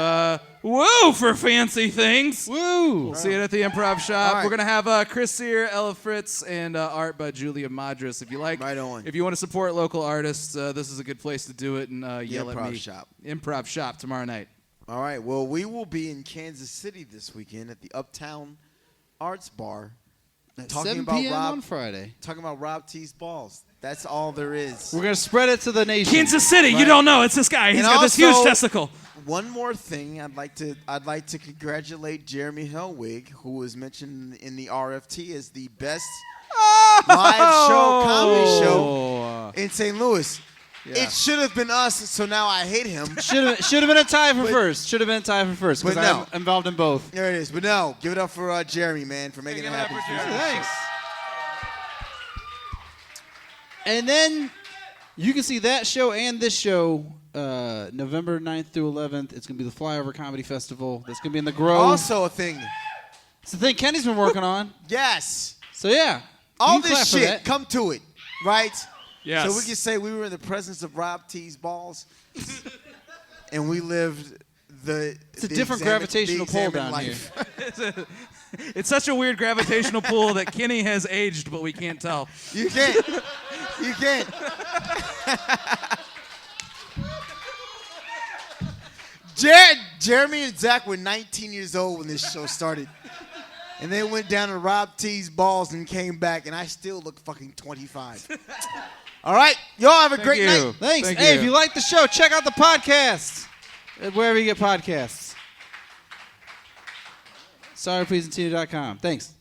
[SPEAKER 10] woo for Fancy Things.
[SPEAKER 2] Woo!
[SPEAKER 10] We'll see it at the Improv Shop.
[SPEAKER 3] right.
[SPEAKER 10] We're gonna have Chris Sear, Ella Fritz, and art by Julia Madras. If you like,
[SPEAKER 3] Right on.
[SPEAKER 10] If you want to support local artists, this is a good place to do it. And yell at
[SPEAKER 3] Improv
[SPEAKER 10] me.
[SPEAKER 3] Shop.
[SPEAKER 10] Improv Shop tomorrow night.
[SPEAKER 3] All right. Well, we will be in Kansas City this weekend at the Uptown Arts Bar.
[SPEAKER 11] At
[SPEAKER 3] Talking
[SPEAKER 11] 7
[SPEAKER 3] about
[SPEAKER 11] p.m.
[SPEAKER 3] Rob-
[SPEAKER 11] on Friday.
[SPEAKER 3] Talking about Rob T's balls. That's all there is.
[SPEAKER 2] We're gonna spread it to the nation.
[SPEAKER 10] Kansas City, you
[SPEAKER 3] Right.
[SPEAKER 10] don't know. It's this guy. He's
[SPEAKER 3] And
[SPEAKER 10] got this huge
[SPEAKER 3] also-
[SPEAKER 10] testicle.
[SPEAKER 3] One more thing, I'd like to congratulate Jeremy Hellwig, who was mentioned in the RFT as the best live show comedy show in St. Louis. It should have been us, so now I hate him.
[SPEAKER 2] Should have been a tie for first. Should have been a tie for first because
[SPEAKER 3] but no.
[SPEAKER 2] I'm involved in both.
[SPEAKER 3] There it is. But no, give it up for Jeremy, man, for making it happen.
[SPEAKER 2] Thanks. And then you can see that show and this show November 9th through 11th. It's going to be the Flyover Comedy Festival. That's going to be in the Grove.
[SPEAKER 3] Also a thing.
[SPEAKER 2] It's the thing Kenny's been working on.
[SPEAKER 3] Yes.
[SPEAKER 2] So, yeah.
[SPEAKER 3] All
[SPEAKER 2] you can clap
[SPEAKER 3] this
[SPEAKER 2] for
[SPEAKER 3] shit,
[SPEAKER 2] that.
[SPEAKER 3] come to it, right?
[SPEAKER 10] Yes.
[SPEAKER 3] So we can say we were in the presence of Rob T's balls, and we lived
[SPEAKER 2] It's a different gravitational pull down
[SPEAKER 3] life.
[SPEAKER 2] here.
[SPEAKER 10] It's such a weird gravitational pull that Kenny has aged, but we can't tell.
[SPEAKER 3] You can't. You can't. Jeremy and Zach were 19 years old when this show started. And they went down to Rob T's balls and came back, and I still look fucking 25. All right. Y'all have a great night.
[SPEAKER 2] Thanks.
[SPEAKER 10] Thank
[SPEAKER 2] Hey,
[SPEAKER 10] you.
[SPEAKER 2] if you like the show, check out the podcast. Wherever you get podcasts. SorryPleaseAndTina.com. Thanks.